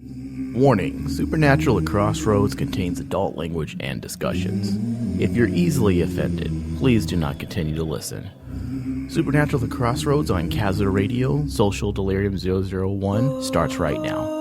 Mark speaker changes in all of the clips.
Speaker 1: Warning, Supernatural at Crossroads contains adult language and discussions. If you're easily offended, please do not continue to listen. Supernatural at Crossroads on Kazoo Radio, Social Delirium 001 starts right now.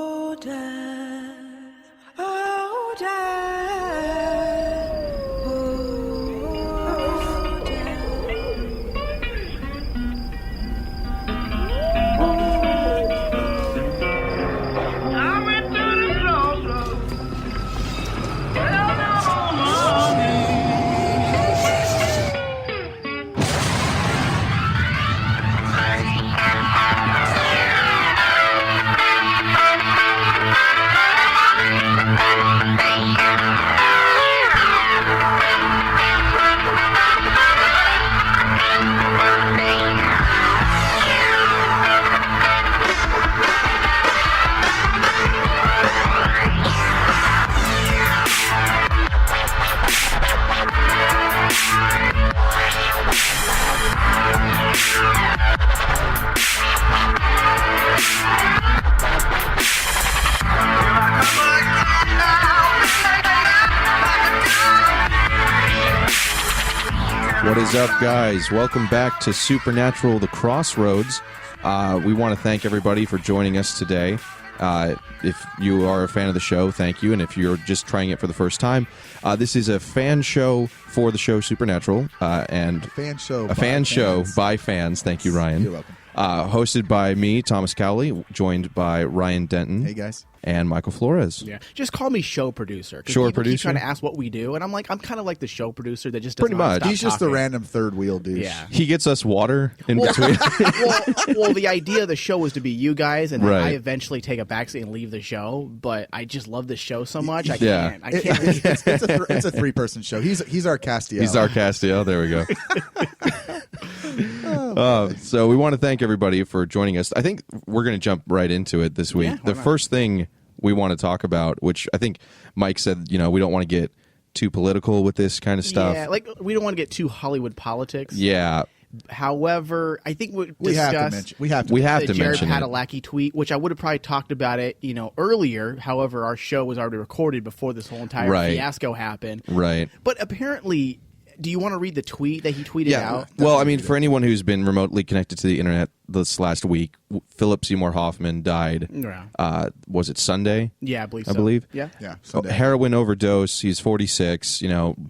Speaker 2: What is up, guys? Welcome back to Supernatural, the Crossroads. We want to thank everybody for joining us today. If you are a fan of the show, thank you. And if you're just trying it for the first time, this is a fan show for the show Supernatural. And
Speaker 3: a fan
Speaker 2: show by fans. Thank you, Ryan.
Speaker 3: You're welcome.
Speaker 2: Hosted by me, Thomas Cowley, joined by Ryan Denton.
Speaker 3: Hey, guys.
Speaker 2: And Michael Flores.
Speaker 1: Yeah, just call me show producer.
Speaker 2: Show
Speaker 1: people
Speaker 2: producer?
Speaker 1: keep trying to ask what we do, and I'm like, I'm kind of like the show producer that just
Speaker 2: Pretty
Speaker 1: doesn't
Speaker 2: much.
Speaker 1: stop
Speaker 3: He's just the
Speaker 1: talking.
Speaker 3: random third wheel douche.
Speaker 1: Yeah.
Speaker 2: He gets us water in between.
Speaker 1: well, the idea of the show was to be you guys, and then
Speaker 2: Right.
Speaker 1: I eventually take a backseat and leave the show. But I just love the show so much, I
Speaker 2: Yeah.
Speaker 1: can't. I can't.
Speaker 3: It's a three-person show. He's our Castiel.
Speaker 2: He's our Castiel. There we go. So we want to thank everybody for joining us. I think we're going to jump right into it this week.
Speaker 1: Yeah, why
Speaker 2: The
Speaker 1: not?
Speaker 2: first thing we want to talk about, which I think Mike said, we don't want to get too political with this kind of stuff.
Speaker 1: Yeah, like we don't want to get too Hollywood politics.
Speaker 2: Yeah.
Speaker 1: However, I think
Speaker 3: We have to mention. We have to.
Speaker 2: We have
Speaker 1: the
Speaker 2: to
Speaker 1: Jared
Speaker 2: mention it.
Speaker 1: Padalecki tweet, which I would have probably talked about it, earlier. However, our show was already recorded before this whole entire
Speaker 2: Right.
Speaker 1: fiasco happened.
Speaker 2: Right.
Speaker 1: But apparently, do you want to read the tweet that he tweeted out?
Speaker 2: Well, I mean, for anyone who's been remotely connected to the internet this last week, Philip Seymour Hoffman died.
Speaker 1: Yeah.
Speaker 2: Was it Sunday?
Speaker 1: Yeah, I believe so.
Speaker 2: I believe.
Speaker 1: Yeah.
Speaker 3: Yeah.
Speaker 2: Oh,
Speaker 3: Sunday.
Speaker 2: heroin overdose. He's 46.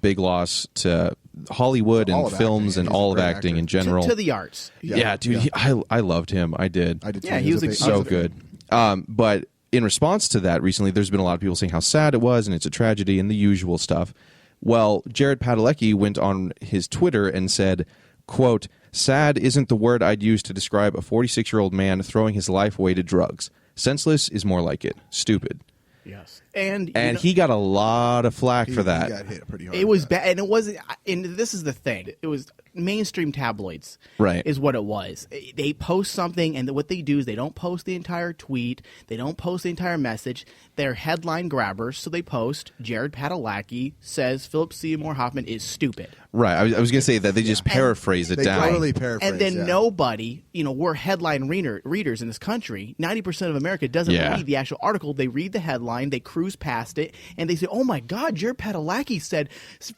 Speaker 2: Big loss to Hollywood
Speaker 3: All
Speaker 2: and
Speaker 3: of
Speaker 2: films
Speaker 3: acting.
Speaker 2: and
Speaker 3: He's a
Speaker 2: all of
Speaker 3: great
Speaker 2: acting
Speaker 3: actor.
Speaker 2: in general.
Speaker 1: To the arts.
Speaker 2: Yeah, dude, I loved him. I did.
Speaker 3: I did.
Speaker 1: Yeah,
Speaker 3: too.
Speaker 1: he was
Speaker 3: big-
Speaker 2: So good. But in response to that, recently, there's been a lot of people saying how sad it was and it's a tragedy and the usual stuff. Well, Jared Padalecki went on his Twitter and said, quote, "Sad isn't the word I'd use to describe a 46-year-old man throwing his life away to drugs. Senseless is more like it. Stupid."
Speaker 1: Yes. And
Speaker 2: He got a lot of flack for that.
Speaker 3: He got hit pretty hard.
Speaker 1: it was bad, and it wasn't. And this is the thing: it was mainstream tabloids,
Speaker 2: Right.
Speaker 1: Is what it was. They post something, and what they do is they don't post the entire tweet, they don't post the entire message. They're headline grabbers, so they post Jared Padalecki says Philip Seymour Hoffman is stupid.
Speaker 2: Right. I was going to say that they just paraphrase it
Speaker 3: They
Speaker 2: down.
Speaker 3: totally paraphrase.
Speaker 1: And then
Speaker 3: yeah.
Speaker 1: nobody, we're headline readers in this country. 90% of America doesn't
Speaker 2: Yeah.
Speaker 1: read the actual article. They read the headline, they cruise past it, and they say, "Oh my God, Jared Padalecki said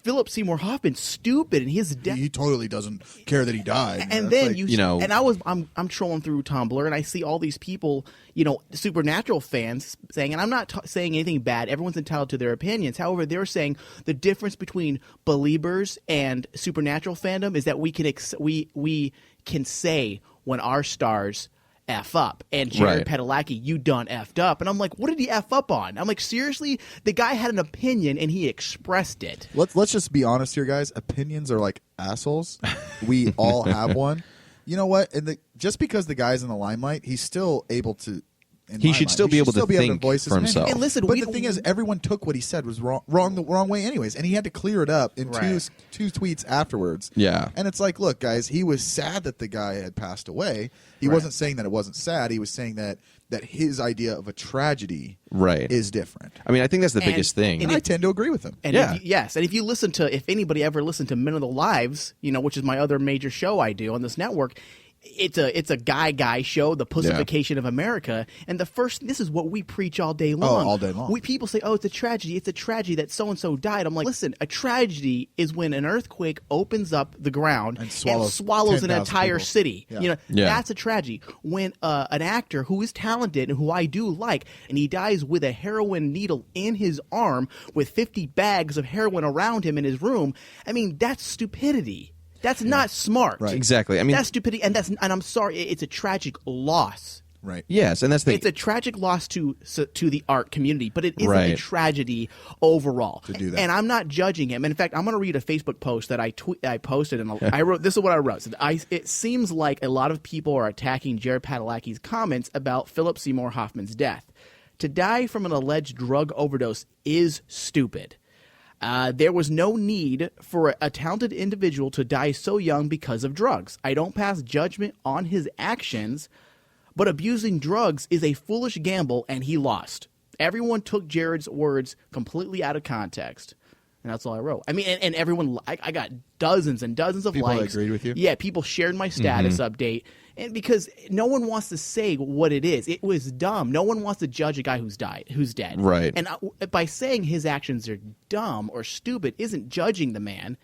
Speaker 1: Philip Seymour Hoffman's stupid, and his death."
Speaker 3: He totally doesn't care that he died.
Speaker 1: And
Speaker 3: That's
Speaker 1: then
Speaker 3: like-
Speaker 1: and I'm trolling through Tumblr, and I see all these people, Supernatural fans saying, and I'm not saying anything bad. Everyone's entitled to their opinions. However, they're saying the difference between Beliebers and Supernatural fandom is that we can say when our stars F up, and Jared
Speaker 2: Right.
Speaker 1: Padalecki, you done effed up. And I'm like, what did he F up on? I'm like, seriously? The guy had an opinion and he expressed it.
Speaker 3: Let's just be honest here, guys. Opinions are like assholes. We all have one. You know what? And just because the guy's in the limelight, he's still able to.
Speaker 2: He should still be able to think
Speaker 3: voice his
Speaker 2: for
Speaker 3: opinion.
Speaker 2: himself.
Speaker 1: And listen,
Speaker 3: but the thing is, everyone took what he said was wrong the wrong way, anyways, and he had to clear it up in
Speaker 1: Right.
Speaker 3: two tweets afterwards.
Speaker 2: Yeah.
Speaker 3: And it's like, look, guys, he was sad that the guy had passed away. He wasn't saying that it wasn't sad. He was saying that his idea of a tragedy
Speaker 2: Right.
Speaker 3: is different.
Speaker 2: I mean, I think that's the
Speaker 1: And-
Speaker 2: biggest thing.
Speaker 3: And I tend to agree with him.
Speaker 1: And
Speaker 2: Yeah.
Speaker 1: if you listen to, if anybody ever listened to Men of the Lives, which is my other major show I do on this network, it's a guy show, the pussification of America. And this is what we preach all day long.
Speaker 3: All day long.
Speaker 1: People say, it's a tragedy. It's a tragedy that so-and-so died. I'm like, listen, a tragedy is when an earthquake opens up the ground and swallows an entire city.
Speaker 3: Yeah.
Speaker 1: That's a tragedy. When an actor who is talented and who I do like, and he dies with a heroin needle in his arm with 50 bags of heroin around him in his room, I mean, that's stupidity. That's not smart.
Speaker 3: Right.
Speaker 2: Exactly. I mean,
Speaker 1: that's stupidity, and I'm sorry, it's a tragic loss.
Speaker 3: Right.
Speaker 2: Yes, and
Speaker 1: it's a tragic loss to the art community, but it isn't a tragedy overall.
Speaker 3: To do that.
Speaker 1: And I'm not judging him. And in fact, I'm going to read a Facebook post that I posted, and I wrote. This is what I wrote. It seems like a lot of people are attacking Jared Padalecki's comments about Philip Seymour Hoffman's death. To die from an alleged drug overdose is stupid. There was no need for a talented individual to die so young because of drugs. I don't pass judgment on his actions, but abusing drugs is a foolish gamble, and he lost. Everyone took Jared's words completely out of context. And that's all I wrote. I mean, and everyone, I got dozens and dozens of
Speaker 3: people
Speaker 1: likes.
Speaker 3: People agreed with you?
Speaker 1: Yeah, people shared my status update. And because no one wants to say what it is. It was dumb. No one wants to judge a guy who's dead.
Speaker 2: Right.
Speaker 1: And by saying his actions are dumb or stupid isn't judging the man.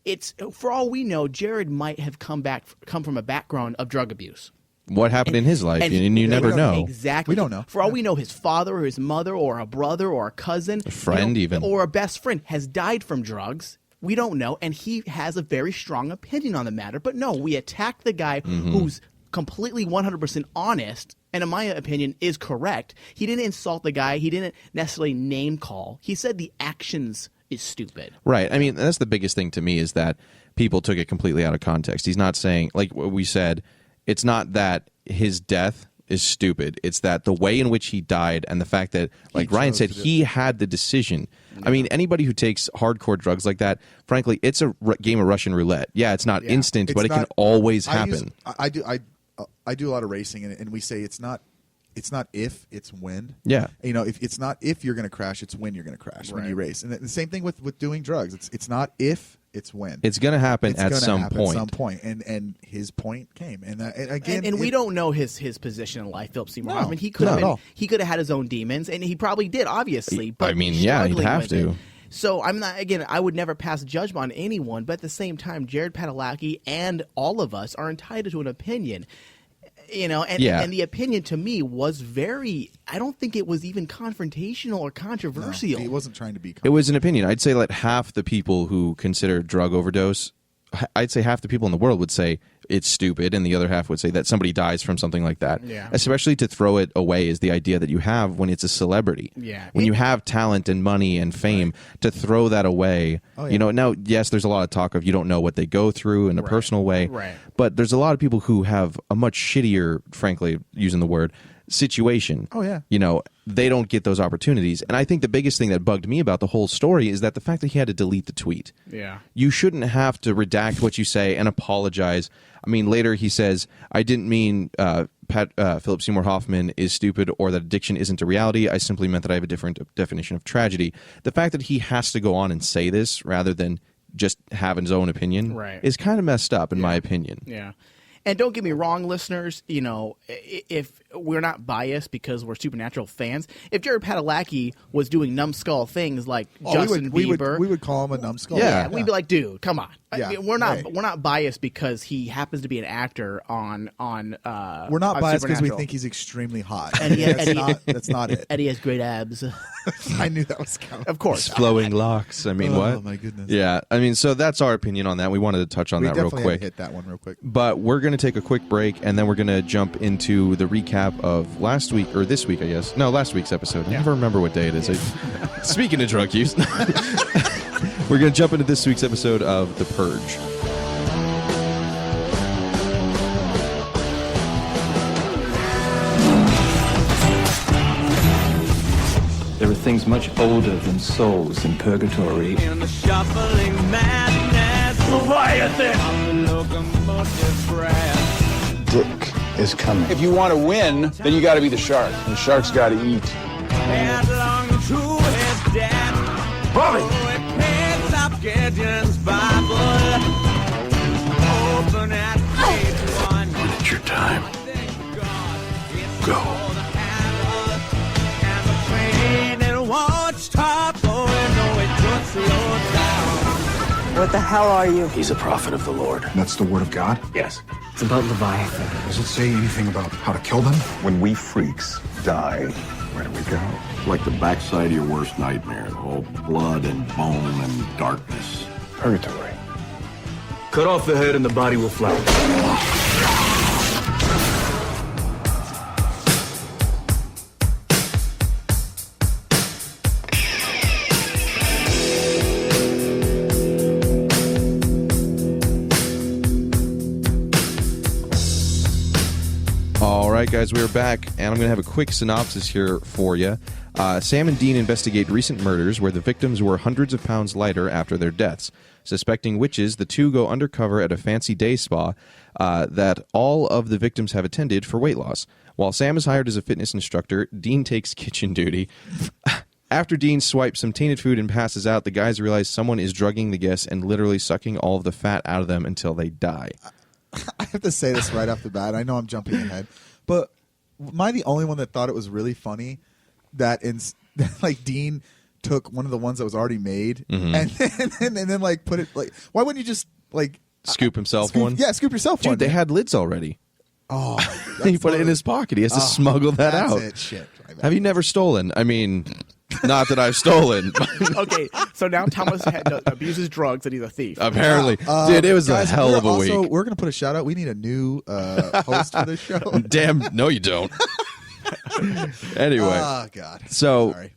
Speaker 1: It's, for all we know, Jared might have come from a background of drug abuse.
Speaker 2: What happened in his life, and you never know.
Speaker 1: Exactly.
Speaker 3: We don't know.
Speaker 1: For all we know, his father or his mother or a brother or a cousin.
Speaker 2: A friend even.
Speaker 1: Or a best friend has died from drugs. We don't know, and he has a very strong opinion on the matter. But no, we attack the guy who's completely 100% honest, and in my opinion is correct. He didn't insult the guy. He didn't necessarily name call. He said the actions is stupid.
Speaker 2: Right. I mean, that's the biggest thing to me is that people took it completely out of context. He's not saying, like what we said, it's not that his death is stupid. It's that the way in which he died and the fact that, like Ryan said, he had the decision. I mean, anybody who takes hardcore drugs like that, frankly, it's a game of Russian roulette. Yeah, it's not instant, but it can always happen.
Speaker 3: I do a lot of racing, and we say it's not if, it's when.
Speaker 2: Yeah.
Speaker 3: You know, it's not if you're going to crash, it's when you're going to crash when you race. And the same thing with doing drugs. It's not if, it's when.
Speaker 2: It's going to happen at some point.
Speaker 3: And his point came. And again,
Speaker 1: and we don't know his position in life, Philip Seymour Hoffman. He could have had his own demons, and he probably did, obviously. But
Speaker 2: I mean, yeah, he'd have to.
Speaker 1: So I'm not. Again, I would never pass judgment on anyone. But at the same time, Jared Padalecki and all of us are entitled to an opinion. You know, and the opinion to me was very, I don't think it was even confrontational or controversial.
Speaker 3: No, he wasn't trying to be
Speaker 2: It was an opinion. I'd say like half the people who consider drug overdose, I'd say half the people in the world would say it's stupid, and the other half would say that somebody dies from something like that.
Speaker 1: Yeah.
Speaker 2: Especially to throw it away is the idea that you have when it's a celebrity.
Speaker 1: Yeah.
Speaker 2: When you have talent and money and fame, to throw that away. Oh, yeah. You know, now, yes, there's a lot of talk of you don't know what they go through in a personal way.
Speaker 1: Right.
Speaker 2: But there's a lot of people who have a much shittier, frankly, using the word, situation.
Speaker 3: Oh, yeah.
Speaker 2: You know, they don't get those opportunities. And I think the biggest thing that bugged me about the whole story is that the fact that he had to delete the tweet.
Speaker 1: Yeah.
Speaker 2: You shouldn't have to redact what you say and apologize. I mean, later he says, I didn't mean Philip Seymour Hoffman is stupid or that addiction isn't a reality. I simply meant that I have a different definition of tragedy. The fact that he has to go on and say this rather than just have his own opinion is kind of messed up, in my opinion.
Speaker 1: Yeah. And don't get me wrong, listeners, you know, if we're not biased because we're Supernatural fans, if Jared Padalecki was doing numbskull things like Justin Bieber,
Speaker 3: we would call him a numbskull.
Speaker 1: Yeah, we'd be like, dude, come on.
Speaker 3: Yeah,
Speaker 1: I mean, we're not biased because he happens to be an actor on
Speaker 3: we're not biased because we think he's extremely hot.
Speaker 1: And
Speaker 3: that's not it.
Speaker 1: And he has great abs.
Speaker 3: I knew that was coming.
Speaker 1: Of course.
Speaker 2: His flowing locks. I mean, what?
Speaker 3: Oh, my goodness.
Speaker 2: Yeah. I mean, so that's our opinion on that. We wanted to touch on that real quick.
Speaker 3: We definitely hit that one real quick.
Speaker 2: But we're going to take a quick break, and then we're going to jump into the recap of last week, or this week, I guess. No, last week's episode. I never remember what day it is. Speaking of drug use, we're going to jump into this week's episode of The Purge.
Speaker 4: There are things much older than souls in purgatory.
Speaker 5: In the shuffling madness, Leviathan.
Speaker 4: Dick is coming.
Speaker 6: If you want to win, then you got to be the shark. And the shark's got to eat.
Speaker 5: Headlong to his death.
Speaker 6: Bobby!
Speaker 5: Oh, it picks up Gideon's Bible. Open at page 1.
Speaker 7: time. Go.
Speaker 5: What the hell are you?
Speaker 7: He's a prophet of the Lord.
Speaker 8: That's the word of God?
Speaker 7: Yes.
Speaker 5: It's about Leviathan.
Speaker 8: Does it say anything about how to kill them?
Speaker 9: When we freaks die, where do we go?
Speaker 10: Like the backside of your worst nightmare, all blood and bone and darkness.
Speaker 9: Purgatory.
Speaker 4: Cut off the head and the body will float.
Speaker 2: All right, guys, we're back, and I'm going to have a quick synopsis here for you. Sam and Dean investigate recent murders where the victims were hundreds of pounds lighter after their deaths. Suspecting witches, the two go undercover at a fancy day spa that all of the victims have attended for weight loss. While Sam is hired as a fitness instructor, Dean takes kitchen duty. After Dean swipes some tainted food and passes out, the guys realize someone is drugging the guests and literally sucking all of the fat out of them until they die.
Speaker 3: I have to say this right off the bat. I know I'm jumping ahead, but am I the only one that thought it was really funny that like Dean took one of the ones that was already made and then like put it like, why wouldn't you just like
Speaker 2: Scoop himself one?
Speaker 3: Yeah, scoop yourself one.
Speaker 2: Dude, they had lids already.
Speaker 3: Oh,
Speaker 2: He put it in his pocket. He has to smuggle that
Speaker 3: that's
Speaker 2: out.
Speaker 3: It. Shit.
Speaker 2: Have you never stolen? I mean, not that I've stolen.
Speaker 1: Okay, so now Thomas abuses drugs and he's a thief.
Speaker 2: Apparently. Dude, it was
Speaker 3: guys,
Speaker 2: a hell of a
Speaker 3: also,
Speaker 2: week.
Speaker 3: We're going to put a shout out. We need a new host for this show.
Speaker 2: Damn, no you don't. Anyway.
Speaker 3: Oh, God.
Speaker 2: So,
Speaker 3: Sorry.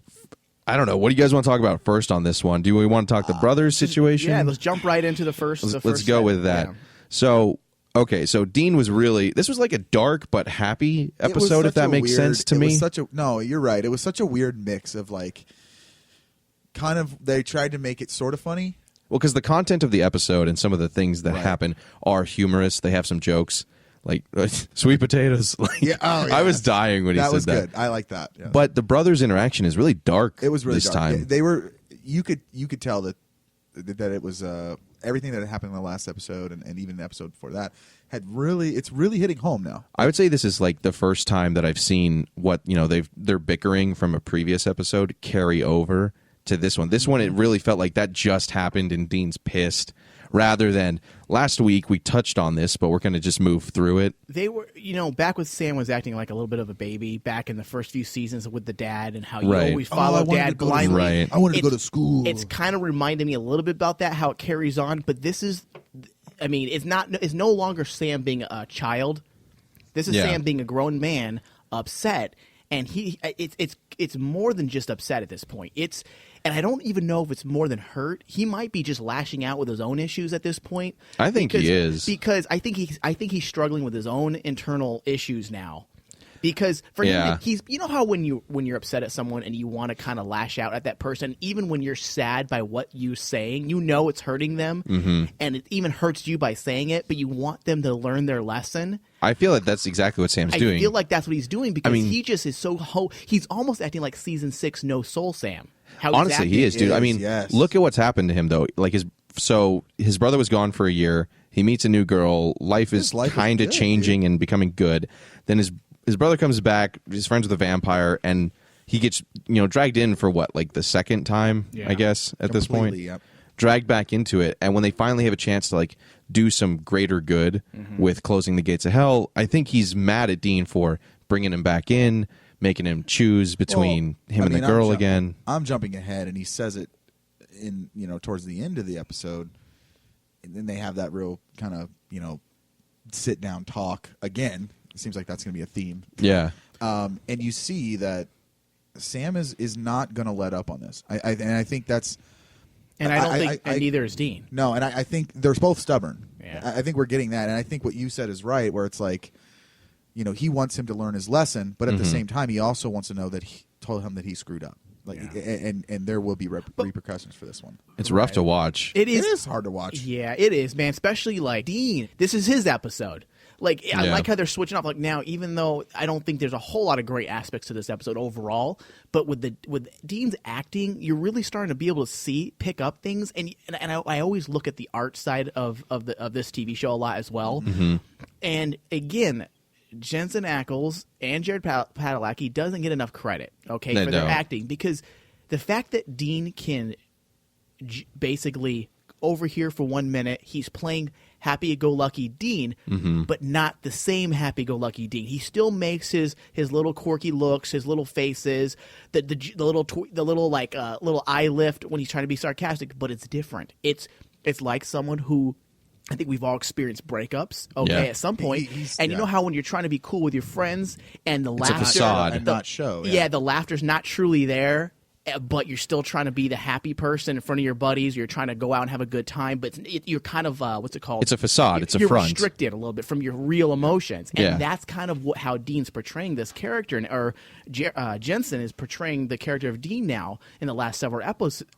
Speaker 2: I don't know. What do you guys want to talk about first on this one? Do we want to talk the brothers situation?
Speaker 1: Yeah, let's jump right into the first.
Speaker 2: Let's go with that.
Speaker 1: Yeah.
Speaker 2: So, okay, so Dean was really, this was like a dark but happy episode, if that makes sense to me.
Speaker 3: No, you're right. It was such a weird mix of like, kind of, they tried to make it sort of funny.
Speaker 2: Well, because the content of the episode and some of the things that happen are humorous. They have some jokes, like sweet potatoes. Like,
Speaker 3: yeah,
Speaker 2: I was dying when he said that.
Speaker 3: That was good. I like that. Yeah.
Speaker 2: But the brothers' interaction is really dark.
Speaker 3: It was really
Speaker 2: this
Speaker 3: dark.
Speaker 2: time.
Speaker 3: They were. You could tell that it was everything that had happened in the last episode and even the episode before that it's really hitting home now.
Speaker 2: I would say this is like the first time that I've seen what they're bickering from a previous episode carry over to this one. This one, it really felt like that just happened and Dean's pissed, rather than last week we touched on this, but we're going to just move through it.
Speaker 1: They were, back with Sam was acting like a little bit of a baby back in the first few seasons with the dad and how you always follow dad blindly.
Speaker 2: Right.
Speaker 3: I wanted to go to school.
Speaker 1: It's kind of reminding me a little bit about that, how it carries on, but this is, I mean, it's no longer Sam being a child. This is Sam being a grown man upset, and it's more than just upset at this point. And I don't even know if it's more than hurt. He might be just lashing out with his own issues at this point.
Speaker 2: I think he is,
Speaker 1: because I think he's struggling with his own internal issues now. Because for him, he's how when you're upset at someone and you want to kind of lash out at that person, even when you're sad by what you're saying, it's hurting them, and it even hurts you by saying it, but you want them to learn their lesson.
Speaker 2: I feel like that's exactly what Sam's doing.
Speaker 1: I feel like that's what he's doing because he just is he's almost acting like season 6 No Soul Sam.
Speaker 2: Honestly, he is, dude. I mean, look at what's happened to him though. Like his brother was gone for a year. He meets a new girl. Life is kind of changing and becoming good. Then his brother comes back. He's friends with a vampire, and he gets dragged in for what, like the second time, I guess, at this point.
Speaker 3: Yep.
Speaker 2: Dragged back into it, and when they finally have a chance to like do some greater good with closing the gates of hell, I think he's mad at Dean for bringing him back in, making him choose between him and the girl again.
Speaker 3: I'm jumping ahead, and he says it in towards the end of the episode, and then they have that real kind of sit down talk again. It seems like that's going to be a theme.
Speaker 2: Yeah.
Speaker 3: And you see that Sam is not going to let up on this. I think that's.
Speaker 1: And I don't think neither is Dean.
Speaker 3: No, and I think they're both stubborn.
Speaker 1: Yeah.
Speaker 3: I think we're getting that, and I think what you said is right, where it's like, he wants him to learn his lesson, but at the same time, he also wants to know that he told him that he screwed up. Like, and there will be repercussions for this one.
Speaker 2: It's rough to watch.
Speaker 3: It is hard to watch.
Speaker 1: Yeah, it is, man. Especially like Dean. This is his episode. Like, I like how they're switching off. Like now, even though I don't think there's a whole lot of great aspects to this episode overall, but with Dean's acting, you're really starting to be able to pick up things. And I always look at the art side of this TV show a lot as well. And again, Jensen Ackles and Jared Padalecki doesn't get enough credit, okay,
Speaker 2: They
Speaker 1: for their
Speaker 2: don't.
Speaker 1: acting, because the fact that Dean can basically over here for 1 minute, he's playing happy-go-lucky Dean, but not the same happy-go-lucky Dean. He still makes his little quirky looks, his little faces, the little little eye lift when he's trying to be sarcastic, but it's different. It's like someone who, I think we've all experienced breakups, okay,
Speaker 2: Yeah.
Speaker 1: at some point. And you know how when you're trying to be cool with your friends and the laughter,
Speaker 2: facade.
Speaker 3: And not show.
Speaker 1: yeah, the laughter's not truly there, but you're still trying to be the happy person in front of your buddies. You're trying to go out and have a good time, but you're kind of what's it called?
Speaker 2: It's a facade. It's a
Speaker 1: you're
Speaker 2: front.
Speaker 1: restricted a little bit from your real emotions, and
Speaker 2: Yeah.
Speaker 1: that's kind of how Dean's portraying this character, or Jensen is portraying the character of Dean now in the last several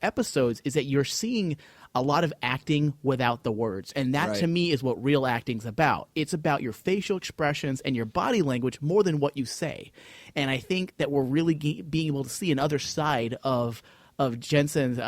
Speaker 1: episodes. Is that you're seeing a lot of acting without the words, and that to me is what real acting's about. It's about your facial expressions and your body language more than what you say. And I think that we're really being able to see another side of Jensen's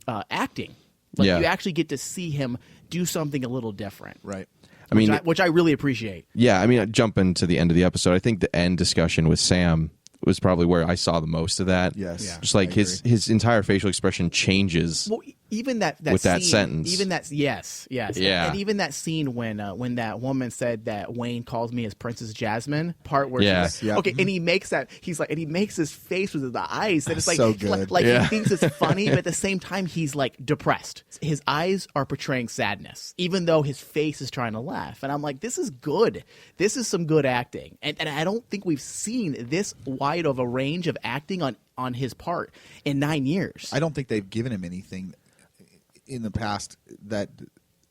Speaker 1: acting. Like
Speaker 2: Yeah.
Speaker 1: you actually get to see him do something a little different.
Speaker 3: Right.
Speaker 2: I mean,
Speaker 1: which I really appreciate.
Speaker 2: yeah, I mean, jumping to the end of the episode, I think the end discussion with Sam was probably where I saw the most of that.
Speaker 3: Yes.
Speaker 1: Yeah.
Speaker 2: Just like
Speaker 3: I
Speaker 2: his entire facial expression changes.
Speaker 1: Well, even that
Speaker 2: with that
Speaker 1: scene,
Speaker 2: sentence.
Speaker 1: even that yes,
Speaker 2: Yeah.
Speaker 1: and even that scene when that woman said that Wayne calls me as Princess Jasmine part where
Speaker 2: Yeah.
Speaker 1: she's like, okay, and he makes that and he makes his face with the eyes, and it's like
Speaker 3: So good.
Speaker 1: like
Speaker 2: Yeah.
Speaker 1: he thinks it's funny, but at the same time he's like depressed. His eyes are portraying sadness, even though his face is trying to laugh, and I'm like, this is good. This is some good acting, and I don't think we've seen this wide of a range of acting on his part in 9 years.
Speaker 3: I don't think they've given him anything in the past that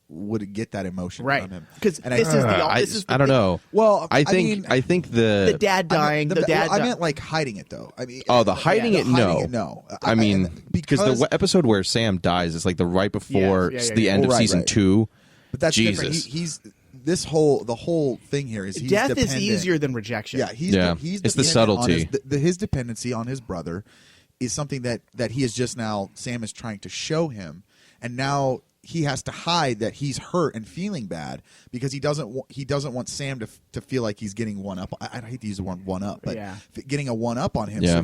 Speaker 3: would get that emotion
Speaker 1: Right,
Speaker 3: from him.
Speaker 1: because
Speaker 3: And
Speaker 1: this is the
Speaker 2: I don't know.
Speaker 3: Well,
Speaker 2: I
Speaker 3: mean,
Speaker 2: think the
Speaker 1: dad dying.
Speaker 3: I meant like hiding it though. I mean,
Speaker 2: the hiding
Speaker 3: yeah,
Speaker 2: it.
Speaker 3: the
Speaker 2: No,
Speaker 3: hiding it, no.
Speaker 2: I mean,
Speaker 3: and
Speaker 2: because the episode where Sam dies is like the right before
Speaker 1: Yeah,
Speaker 2: the end of
Speaker 3: Right,
Speaker 2: season
Speaker 3: right.
Speaker 2: 2.
Speaker 3: But that's different.
Speaker 2: Jesus.
Speaker 3: He's the whole thing here is he's
Speaker 1: death is
Speaker 3: dependent.
Speaker 1: easier than rejection.
Speaker 3: Yeah, he's
Speaker 2: It's the
Speaker 3: dependent
Speaker 2: subtlety.
Speaker 3: on his dependency on his brother is something that he is just now. Sam is trying to show him, and now he has to hide that he's hurt and feeling bad because he doesn't want Sam to feel like he's getting one up. I hate to use the word one up, but getting a one up on him.
Speaker 2: Yeah.
Speaker 3: So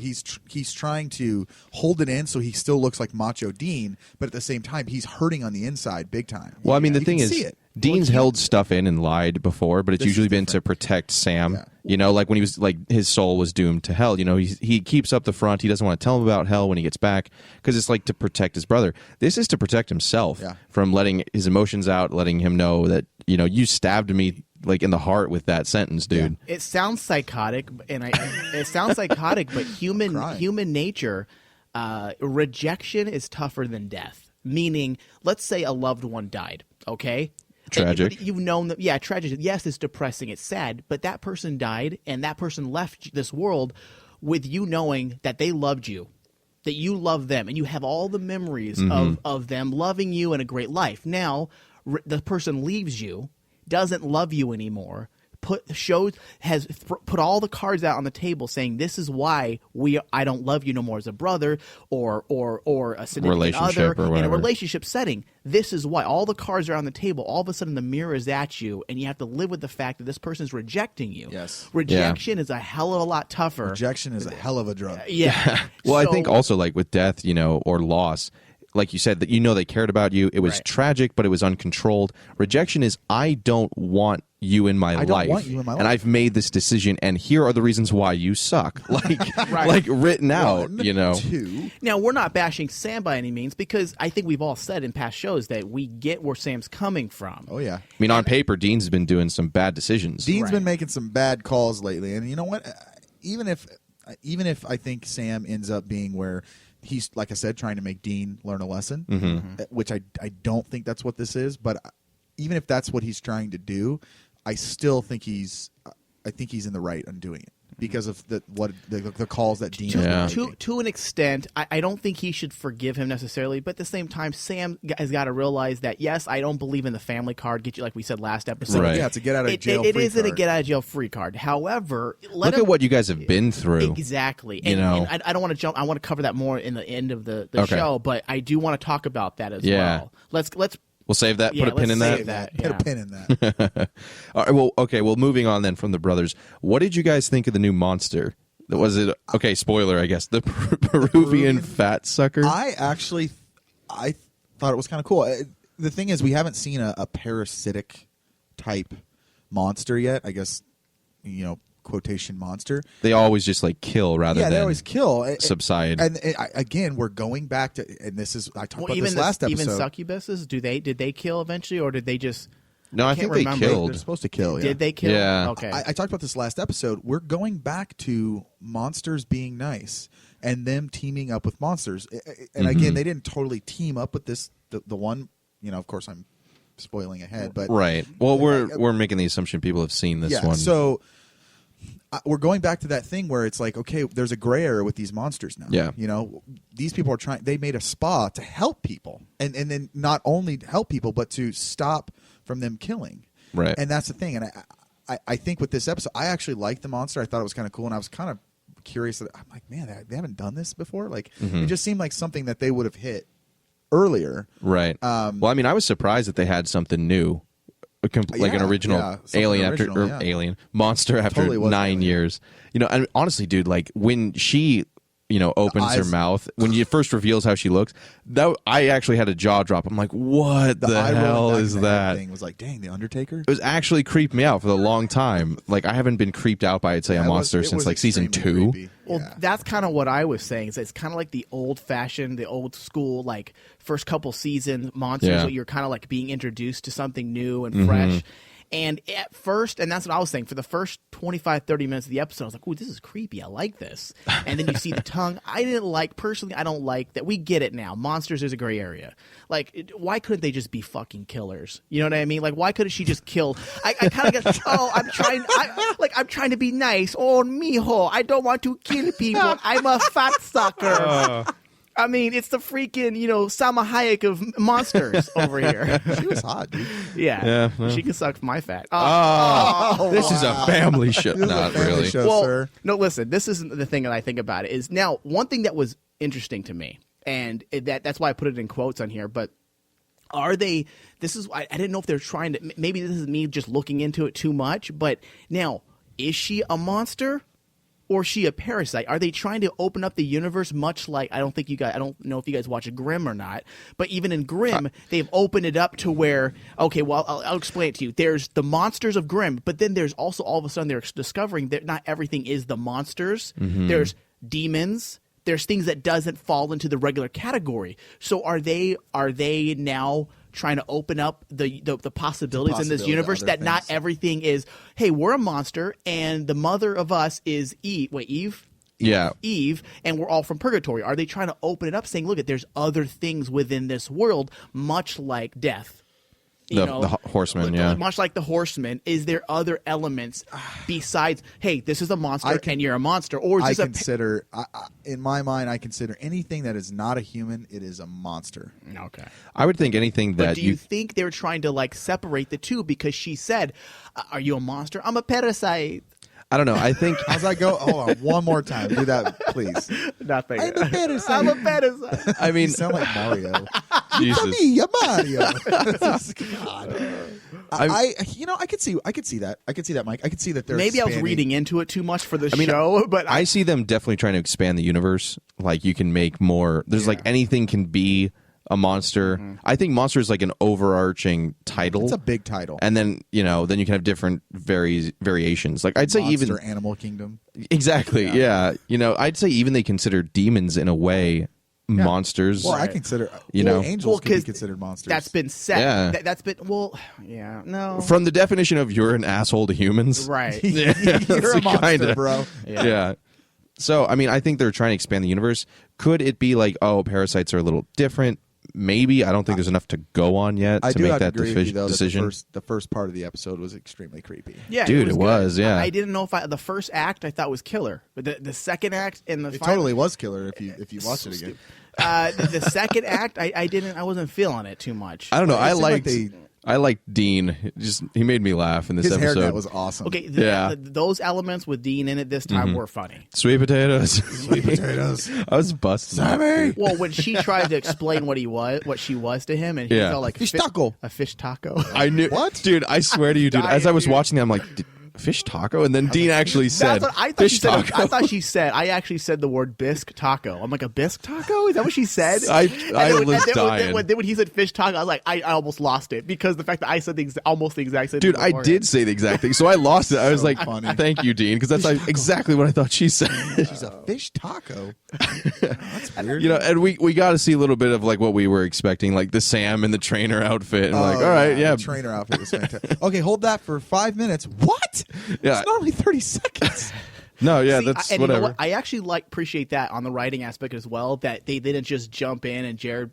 Speaker 3: he's trying to hold it in so he still looks like Macho Dean, but at the same time he's hurting on the inside big time.
Speaker 2: Well, I mean, the
Speaker 3: You
Speaker 2: thing
Speaker 3: can
Speaker 2: is,
Speaker 3: see it.
Speaker 2: Dean's held stuff in and lied before, but it's
Speaker 3: This is
Speaker 2: usually been to
Speaker 3: different.
Speaker 2: protect Sam.
Speaker 3: Yeah.
Speaker 2: You know, like when he was like his soul was doomed to hell. You know, he keeps up the front. He doesn't want to tell him about hell when he gets back because it's like to protect his brother. This is to protect himself from letting his emotions out, letting him know that you stabbed me like in the heart with that sentence, dude.
Speaker 1: It sounds psychotic, it sounds psychotic, but human nature, rejection is tougher than death. Meaning, let's say a loved one died. Okay.
Speaker 2: Tragic.
Speaker 1: You've known that, yeah, tragic. Yes, it's depressing, it's sad, but that person died, and that person left this world with you knowing that they loved you, that you love them, and you have all the memories of them loving you and a great life. Now, the person leaves you, doesn't love you anymore. Put all the cards out on the table, saying this is why I don't love you no more as a brother or a significant other in a relationship setting. This is why all the cards are on the table. All of a sudden, the mirror is at you, and you have to live with the fact that this person is rejecting you.
Speaker 3: Yes,
Speaker 1: rejection is a hell of a lot tougher.
Speaker 3: Rejection is a hell of a drug.
Speaker 1: Yeah.
Speaker 2: Well, I think also like with death, or loss. Like you said, that they cared about you. It was tragic, but it was uncontrolled. Rejection is I don't want you in my life.
Speaker 3: I don't want you in my life.
Speaker 2: And I've made this decision, and here are the reasons why you suck. Like, like written out,
Speaker 3: Two.
Speaker 1: Now, we're not bashing Sam by any means because I think we've all said in past shows that we get where Sam's coming from.
Speaker 3: Oh, yeah.
Speaker 2: I mean, on paper, Dean's been doing some bad decisions.
Speaker 3: Dean's been making some bad calls lately. And you know what? Even if I think Sam ends up being where he's, like I said, trying to make Dean learn a lesson, which I don't think that's what this is. But even if that's what he's trying to do, I still think he's in the right on doing it because of the calls that Dean is making.
Speaker 1: To an extent, I don't think he should forgive him necessarily, but at the same time, Sam has got to realize that, yes, I don't believe in the family card, get you like we said last episode.
Speaker 2: Right.
Speaker 3: Yeah, it's a get out of jail
Speaker 1: It
Speaker 3: free
Speaker 1: isn't
Speaker 3: card.
Speaker 1: a get out of jail free card. However,
Speaker 2: Look at what you guys have been through.
Speaker 1: Exactly. And I don't want to jump. I want to cover that more in the end of the show, but I do want to talk about that as well.
Speaker 2: We'll save that.
Speaker 1: Yeah,
Speaker 2: Put a pin in
Speaker 1: let's
Speaker 2: that.
Speaker 1: save that.
Speaker 3: Put a
Speaker 1: Yeah.
Speaker 3: pin in that.
Speaker 2: All right, well, okay. Well, moving on then from the brothers. What did you guys think of the new monster? Was it okay? Spoiler, I guess. The Peruvian fat sucker.
Speaker 3: I thought it was kind of cool. The thing is, we haven't seen a parasitic type monster yet. I guess, quotation monster.
Speaker 2: They always just like kill rather than
Speaker 3: they always kill.
Speaker 2: subside.
Speaker 3: And again, we're going back to, and this is I talked about
Speaker 1: even
Speaker 3: this last episode.
Speaker 1: Even succubuses, did they kill eventually, or did they just?
Speaker 2: No, I think they
Speaker 1: remember.
Speaker 2: killed.
Speaker 3: They're supposed to kill.
Speaker 1: Did they kill?
Speaker 2: Yeah.
Speaker 1: Okay.
Speaker 3: I talked about this last episode. We're going back to monsters being nice and them teaming up with monsters. And again, they didn't totally team up with this. The one, of course, I'm spoiling ahead, but
Speaker 2: Right. Well, we're making the assumption people have seen this one.
Speaker 3: So we're going back to that thing where it's like, okay, there's a gray area with these monsters now.
Speaker 2: Yeah.
Speaker 3: These people are trying. They made a spa to help people, and then not only help people, but to stop from them killing.
Speaker 2: Right.
Speaker 3: And that's the thing. And I think with this episode, I actually liked the monster. I thought it was kind of cool, and I was kind of curious. I'm like, man, they haven't done this before. Like, it just seemed like something that they would have hit earlier.
Speaker 2: Right. Well, I mean, I was surprised that they had something new, like an original alien monster after
Speaker 3: Totally was
Speaker 2: 9
Speaker 3: alien.
Speaker 2: years. And honestly, dude, like when she opens her
Speaker 3: eyes.
Speaker 2: mouth, when you first reveals how she looks, that I actually had a jaw drop. I'm like, what the
Speaker 3: eye rolling
Speaker 2: hell
Speaker 3: back
Speaker 2: is
Speaker 3: in the head
Speaker 2: that?
Speaker 3: thing was like, dang, the Undertaker.
Speaker 2: It was actually creeped me out for a long time. Like, I haven't been creeped out by, I'd say, a monster
Speaker 3: It
Speaker 2: since
Speaker 3: was
Speaker 2: like season
Speaker 3: extremely
Speaker 2: 2.
Speaker 3: creepy.
Speaker 1: Well,
Speaker 3: Yeah.
Speaker 1: that's kind of what I was saying. Is it's kind of like the old-fashioned, the old school, like first couple season monsters
Speaker 2: Yeah.
Speaker 1: where you're kind of like being introduced to something new and fresh. And at first, and that's what I was saying, for the first 25, 30 minutes of the episode, I was like, ooh, this is creepy. I like this. And then you see the tongue. I don't like that. We get it now. Monsters, there's a gray area. Like, why couldn't they just be fucking killers? You know what I mean? Like, why couldn't she just kill? I kind of get, I'm trying to be nice. Oh, mijo, I don't want to kill people. I'm a fat sucker. I mean, it's the freaking, Salma Hayek of monsters over here.
Speaker 3: She was hot, dude.
Speaker 1: Yeah.
Speaker 2: well.
Speaker 1: She can suck my fat.
Speaker 2: This is a family show.
Speaker 3: This is a
Speaker 2: Not
Speaker 3: family
Speaker 2: really.
Speaker 3: show,
Speaker 1: Well,
Speaker 3: sir.
Speaker 1: no, listen, this isn't the thing that I think about it. Is now, one thing that was interesting to me, and that's why I put it in quotes on here, but I didn't know if they're trying to, maybe this is me just looking into it too much, but now, is she a monster? Or is she a parasite? Are they trying to open up the universe much like, I don't know if you guys watch Grimm or not, but even in Grimm, they've opened it up to where, okay, well, I'll explain it to you. There's the monsters of Grimm, but then there's also all of a sudden they're discovering that not everything is the monsters. There's demons. There's things that doesn't fall into the regular category. So are they now trying to open up the possibilities in this universe that not everything is, hey, we're a monster and the mother of us is Eve. Wait, Eve?
Speaker 2: Yeah.
Speaker 1: Eve, and we're all from purgatory. Are they trying to open it up saying, look, there's other things within this world, much like death?
Speaker 2: The horseman, yeah.
Speaker 1: Much like the horseman, is there other elements besides, hey, this is a monster and you're a monster? Or is this
Speaker 3: in my mind, I consider anything that is not a human, it is a monster.
Speaker 1: Okay.
Speaker 2: I would think anything that
Speaker 1: But do you think they're trying to like separate the two? Because she said, are you a monster? I'm a parasite.
Speaker 2: I don't know. I think
Speaker 3: How's that go? Hold on, one more time. Do that, please.
Speaker 1: Nothing.
Speaker 3: I'm a parasite.
Speaker 1: I'm a parasite.
Speaker 2: I mean,
Speaker 3: You sound like Mario.
Speaker 2: Jesus.
Speaker 3: Me, a Mario. God. I could see that. I could see that, Mike. I could see that.
Speaker 1: Maybe I was reading into it too much for the show, but
Speaker 2: I see them definitely trying to expand the universe. Like, you can make more. There's like anything can be a monster. I think monster is like an overarching title.
Speaker 3: It's a big title.
Speaker 2: And then then you can have different variations. Like, I'd say
Speaker 3: Monster
Speaker 2: even
Speaker 3: Animal Kingdom.
Speaker 2: exactly. Yeah. I'd say even they consider demons in a way monsters.
Speaker 3: Well, I consider angels can be considered monsters.
Speaker 1: that's been said.
Speaker 2: Yeah.
Speaker 1: That's been no.
Speaker 2: From the definition of you're an asshole to humans.
Speaker 1: Right.
Speaker 3: You're a monster,
Speaker 2: Kinda.
Speaker 3: bro.
Speaker 2: Yeah. So, I mean, I think they're trying to expand the universe. Could it be like, parasites are a little different? Maybe. I don't think there's enough to go on yet
Speaker 3: I
Speaker 2: to
Speaker 3: do
Speaker 2: make
Speaker 3: have
Speaker 2: that
Speaker 3: to agree with you, though,
Speaker 2: decision.
Speaker 3: That the first part of the episode was extremely creepy.
Speaker 1: Yeah,
Speaker 2: Dude, it
Speaker 1: good.
Speaker 2: was, yeah.
Speaker 1: I didn't know if the first act I thought was killer, but the second act and the
Speaker 3: It
Speaker 1: final,
Speaker 3: totally was killer if you watch it again.
Speaker 1: the second act I wasn't feeling it too much.
Speaker 2: I don't know.
Speaker 3: It
Speaker 2: I
Speaker 3: seemed like
Speaker 2: liked.
Speaker 3: they
Speaker 2: I liked Dean. He made me laugh in this
Speaker 3: His
Speaker 2: episode.
Speaker 3: haircut was awesome.
Speaker 1: Okay,
Speaker 2: Yeah.
Speaker 1: those elements with Dean in it this time were funny.
Speaker 2: Sweet potatoes.
Speaker 3: Sweet potatoes.
Speaker 2: I was busting.
Speaker 3: Sammy!
Speaker 1: Well, when she tried to explain what she was to him, and he
Speaker 2: Yeah.
Speaker 1: felt like
Speaker 3: Fish taco.
Speaker 1: a fish taco.
Speaker 2: I knew.
Speaker 3: What?
Speaker 2: Dude, I swear to you, dude. As I was
Speaker 1: Dying, dude.
Speaker 2: watching that, I'm like, fish taco? And then Dean actually said,
Speaker 1: That's what I thought
Speaker 2: fish
Speaker 1: she said.
Speaker 2: taco.
Speaker 1: I thought she said. I actually said the word bisque taco. I'm like, a bisque taco? Is that what she said?
Speaker 2: I
Speaker 1: And
Speaker 2: was
Speaker 1: then
Speaker 2: dying.
Speaker 1: when he said fish taco, I was like, I almost lost it because the fact that I said almost the exact same.
Speaker 2: Dude,
Speaker 1: thing
Speaker 2: I
Speaker 1: beforehand.
Speaker 2: did say the exact thing, so I lost it. I was like,
Speaker 3: funny.
Speaker 2: thank you, Dean, because that's like exactly what I thought she said.
Speaker 3: She's a fish taco. That's weird.
Speaker 2: You know, and we got to see a little bit of like what we were expecting, like the Sam and the trainer outfit. And like, all right, yeah.
Speaker 3: The trainer outfit was fantastic. Okay, hold that for 5 minutes. What?
Speaker 2: Yeah.
Speaker 3: It's normally 30 seconds.
Speaker 2: No, yeah,
Speaker 1: See,
Speaker 2: that's
Speaker 1: and you know
Speaker 2: whatever.
Speaker 1: what? I actually appreciate that on the writing aspect as well. That they didn't just jump in and Jared,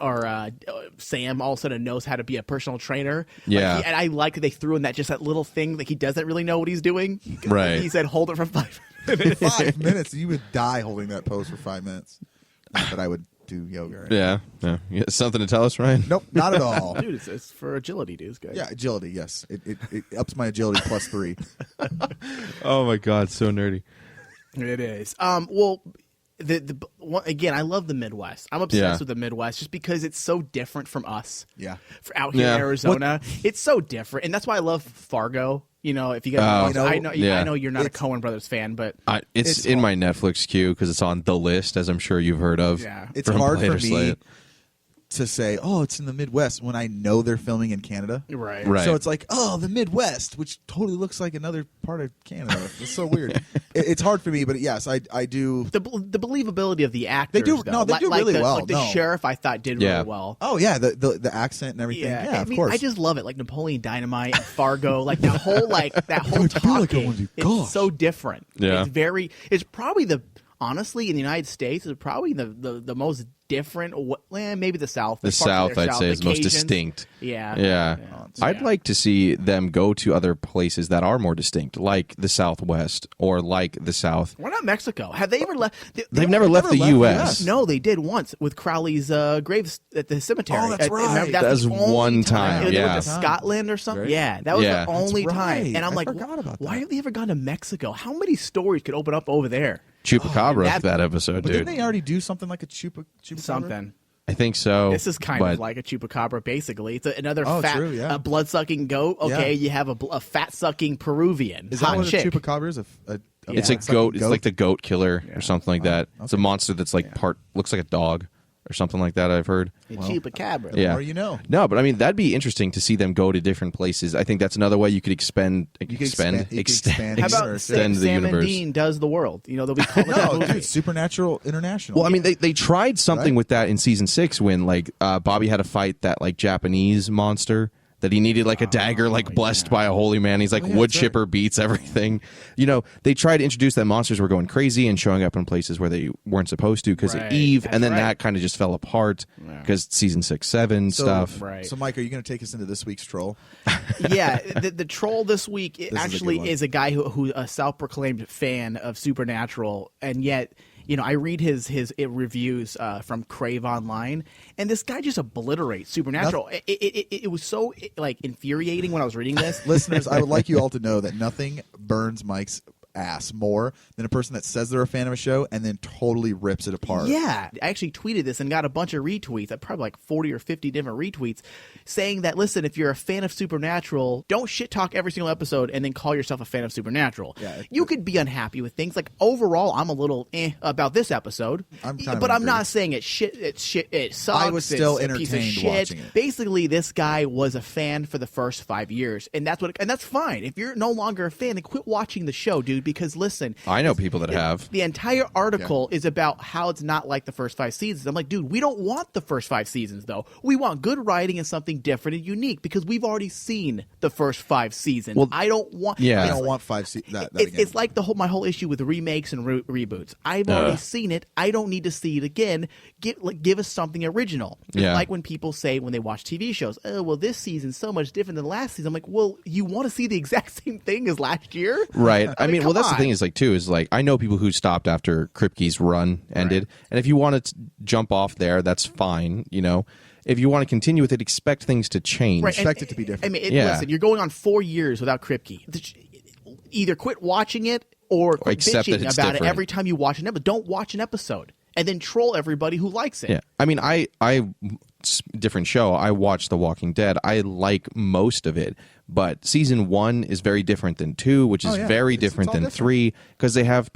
Speaker 1: or Sam all of a sudden knows how to be a personal trainer.
Speaker 2: Yeah.
Speaker 1: and I like that they threw in that little thing that he doesn't really know what he's doing.
Speaker 2: Right.
Speaker 1: He said, "Hold it for 5 minutes."
Speaker 3: 5 minutes. You would die holding that pose for 5 minutes. Not that I would do yoga. Right?
Speaker 2: Yeah. You got something to tell us, Ryan?
Speaker 3: Nope, not at all.
Speaker 1: Dude, it's for agility, dude. Guys.
Speaker 3: Yeah, agility. Yes, it ups my agility +3.
Speaker 2: Oh my God, so nerdy.
Speaker 1: It is. Well, again, I love the Midwest. I'm obsessed with the Midwest just because it's so different from us.
Speaker 3: Yeah.
Speaker 1: For out here in Arizona, it's so different, and that's why I love Fargo. If you guys, I know you're not a Coen Brothers fan, but
Speaker 2: It's in my Netflix queue because it's on The List, as I'm sure you've heard of.
Speaker 1: Yeah.
Speaker 3: It's
Speaker 2: from
Speaker 3: hard
Speaker 2: Play
Speaker 3: for
Speaker 2: or Slay
Speaker 3: me
Speaker 2: It.
Speaker 3: to say, oh, it's in the Midwest when I know they're filming in Canada.
Speaker 1: right.
Speaker 3: So it's like, oh, the Midwest, which totally looks like another part of Canada. It's so weird. It's hard for me, but yes, I do.
Speaker 1: The believability of the actors,
Speaker 3: They do-
Speaker 1: though.
Speaker 3: no, they do really well,
Speaker 1: Like the
Speaker 3: no.
Speaker 1: sheriff, I thought did
Speaker 2: Yeah.
Speaker 1: really well.
Speaker 3: Oh yeah, the accent and everything. Yeah,
Speaker 1: I mean,
Speaker 3: of course.
Speaker 1: I just love it, like Napoleon Dynamite, and Fargo, like that whole
Speaker 3: I feel like I wanna
Speaker 1: talking.
Speaker 3: do gosh.
Speaker 1: It's so different.
Speaker 2: Yeah.
Speaker 1: It's probably honestly in the United States, it's probably the most different. Maybe the South.
Speaker 2: The
Speaker 1: There's parts of
Speaker 2: South,
Speaker 1: their
Speaker 2: I'd say,
Speaker 1: the
Speaker 2: is most
Speaker 1: Cajuns.
Speaker 2: distinct.
Speaker 1: Yeah.
Speaker 2: Yeah. I'd
Speaker 1: Yeah.
Speaker 2: like to see them go to other places that are more distinct, like the Southwest or like the South.
Speaker 1: Why not Mexico? Have they ever left?
Speaker 2: They've never left the U.S.
Speaker 1: No, they did once with Crowley's graves at the cemetery.
Speaker 3: Oh, that's right.
Speaker 1: Remember,
Speaker 2: That was
Speaker 1: the only
Speaker 2: one time,
Speaker 1: They
Speaker 2: yeah.
Speaker 1: went to Scotland or something.
Speaker 3: Right.
Speaker 1: Yeah, that was
Speaker 2: Yeah.
Speaker 1: the only
Speaker 3: That's
Speaker 1: time.
Speaker 3: right.
Speaker 1: And I'm
Speaker 3: I
Speaker 1: like,
Speaker 3: forgot about
Speaker 1: why
Speaker 3: that.
Speaker 1: have they ever gone to Mexico? How many stories could open up over there?
Speaker 2: Chupacabra,
Speaker 1: that-
Speaker 2: that episode,
Speaker 3: But
Speaker 2: dude.
Speaker 3: didn't they already do something like a chupacabra?
Speaker 1: Something.
Speaker 2: I think so.
Speaker 1: This is kind
Speaker 2: but
Speaker 1: of like a chupacabra, basically. It's another
Speaker 3: Oh,
Speaker 1: fat,
Speaker 3: true, yeah.
Speaker 1: blood-sucking goat. Okay,
Speaker 3: Yeah.
Speaker 1: you have a fat-sucking Peruvian.
Speaker 3: Is that
Speaker 1: hot
Speaker 3: what
Speaker 1: chick.
Speaker 3: a chupacabra is?
Speaker 2: it's a
Speaker 3: sucking
Speaker 2: goat. It's like the goat killer or something like that. It's a
Speaker 3: okay.
Speaker 2: monster that's like looks like a dog or something like that, I've heard.
Speaker 1: Chupacabra.
Speaker 2: Yeah.
Speaker 3: more you know.
Speaker 2: No, but I mean that'd be interesting to see them go to different places. I think that's another way you could expand
Speaker 3: You could expand
Speaker 1: How
Speaker 3: the
Speaker 1: about
Speaker 3: universe.
Speaker 2: extend the
Speaker 1: Sam
Speaker 2: universe.
Speaker 1: and Dean does the world? They'll be calling that
Speaker 3: No,
Speaker 1: movie.
Speaker 3: dude, Supernatural International.
Speaker 2: Well, I mean, they tried something
Speaker 3: Right.
Speaker 2: with that in season 6 when like Bobby had to fight that like Japanese monster that he needed like a dagger like blessed by a holy man. He's like wood
Speaker 3: that's right.
Speaker 2: chipper beats everything. They tried to introduce that monsters were going crazy and showing up in places where they weren't supposed to because
Speaker 1: Right.
Speaker 2: of Eve,
Speaker 1: That's
Speaker 2: and then
Speaker 1: right.
Speaker 2: that kind of just fell apart because season 6, 7 stuff.
Speaker 1: Right.
Speaker 3: So, Mike, are you going to take us into this week's troll?
Speaker 1: Yeah, the troll this week
Speaker 3: a
Speaker 1: actually
Speaker 3: good one.
Speaker 1: is a guy who a self-proclaimed fan of Supernatural, and yet I read his reviews from Crave Online, and this guy just obliterates Supernatural. It was so infuriating when I was reading this.
Speaker 3: Listeners, I would like you all to know that nothing burns Mike's ass more than a person that says they're a fan of a show and then totally rips it apart.
Speaker 1: Yeah, I actually tweeted this and got a bunch of retweets, probably like 40 or 50 different retweets, saying that, listen, if you're a fan of Supernatural, don't shit talk every single episode and then call yourself a fan of Supernatural.
Speaker 3: Yeah,
Speaker 1: you could be unhappy with things. Like, overall, I'm a little about this episode, but I'm not saying it sucks.
Speaker 3: I was still
Speaker 1: it's a piece of
Speaker 3: entertained
Speaker 1: shit.
Speaker 3: watching it.
Speaker 1: Basically, this guy was a fan for the first 5 years, and that's fine. If you're no longer a fan, then quit watching the show, dude, because listen,
Speaker 2: I know people that have.
Speaker 1: the entire article is about how it's not like the first 5 seasons. I'm like, dude, we don't want the first 5 seasons, though. We want good writing and something different and unique because we've already seen the first 5 seasons.
Speaker 2: Well,
Speaker 1: I don't want.
Speaker 2: yeah.
Speaker 3: I
Speaker 1: it's
Speaker 3: don't
Speaker 1: like-
Speaker 3: want that
Speaker 1: it's,
Speaker 3: again.
Speaker 1: it's like my whole issue with remakes and reboots. I've already seen it. I don't need to see it again. Give us something original. It's
Speaker 2: Yeah.
Speaker 1: like when people say when they watch TV shows, oh, well, this season's so much different than last season. I'm like, well, you want to see the exact same thing as last year?
Speaker 2: Right. I mean, well,
Speaker 1: come
Speaker 2: that's the
Speaker 1: on.
Speaker 2: thing is like I know people who stopped after Kripke's run ended, and if you want to jump off there, that's fine. if you want to continue with it, expect things to change.
Speaker 1: Right,
Speaker 3: Expect it to be different.
Speaker 1: I mean, listen, you're going on 4 years without Kripke. Either quit watching it or quit
Speaker 2: accept that
Speaker 1: bitching
Speaker 2: it's
Speaker 1: about
Speaker 2: different.
Speaker 1: it every time you watch an episode. Don't watch an episode and then troll everybody who likes it.
Speaker 2: Yeah, I mean, I different show. I watch The Walking Dead. I like most of it, but season 1 is very different than 2, which is very different than 3, because they have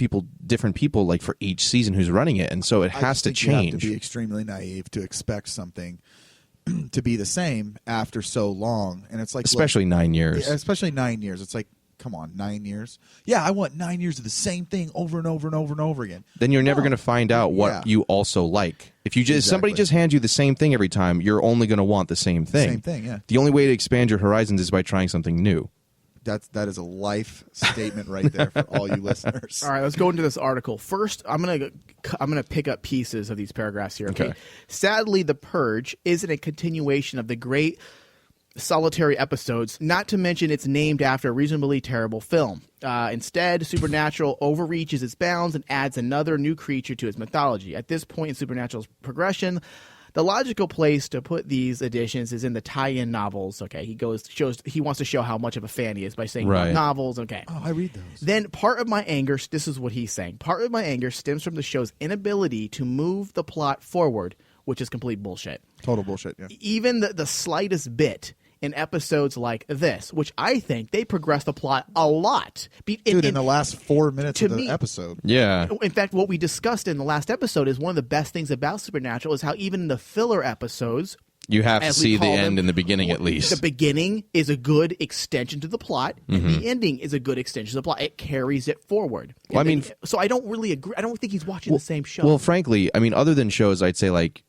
Speaker 2: different people like for each season who's running it, and so it has to change.
Speaker 3: You have to be extremely naive to expect something to be the same after so long, and it's like
Speaker 2: especially 9 years.
Speaker 3: Especially 9 years. It's like, come on, 9 years? Yeah, I want 9 years of the same thing over and over and over and over again.
Speaker 2: Then you're never going to find out what you also like. If you just somebody just hands you the same thing every time, you're only going to want the same thing.
Speaker 3: Same thing, yeah.
Speaker 2: The only way to expand your horizons is by trying something new.
Speaker 3: That is a life statement right there for all you listeners.
Speaker 1: All right, let's go into this article. First, I'm gonna pick up pieces of these paragraphs here. Okay. Sadly, The Purge isn't a continuation of the great solitary episodes, not to mention it's named after a reasonably terrible film. Instead, Supernatural overreaches its bounds and adds another new creature to its mythology. At this point in Supernatural's progression, the logical place to put these additions is in the tie-in novels. Okay, he wants to show how much of a fan he is by saying novels. Okay.
Speaker 3: Oh, I read those.
Speaker 1: Then part of my anger, this is what he's saying, part of my anger stems from the show's inability to move the plot forward, which is complete bullshit.
Speaker 3: Total bullshit, yeah.
Speaker 1: Even the slightest bit in episodes like this, which I think they progress the plot a lot.
Speaker 3: In the last 4 minutes of the episode.
Speaker 2: Yeah.
Speaker 1: In fact, what we discussed in the last episode is one of the best things about Supernatural is how even in the filler episodes,
Speaker 2: you have to see the end in the beginning at least.
Speaker 1: The beginning is a good extension to the plot, and the ending is a good extension to the plot. It carries it forward.
Speaker 2: Well, I mean,
Speaker 1: so I don't really agree. I don't think he's watching the same show.
Speaker 2: Well, frankly, I mean, other than shows, I'd say like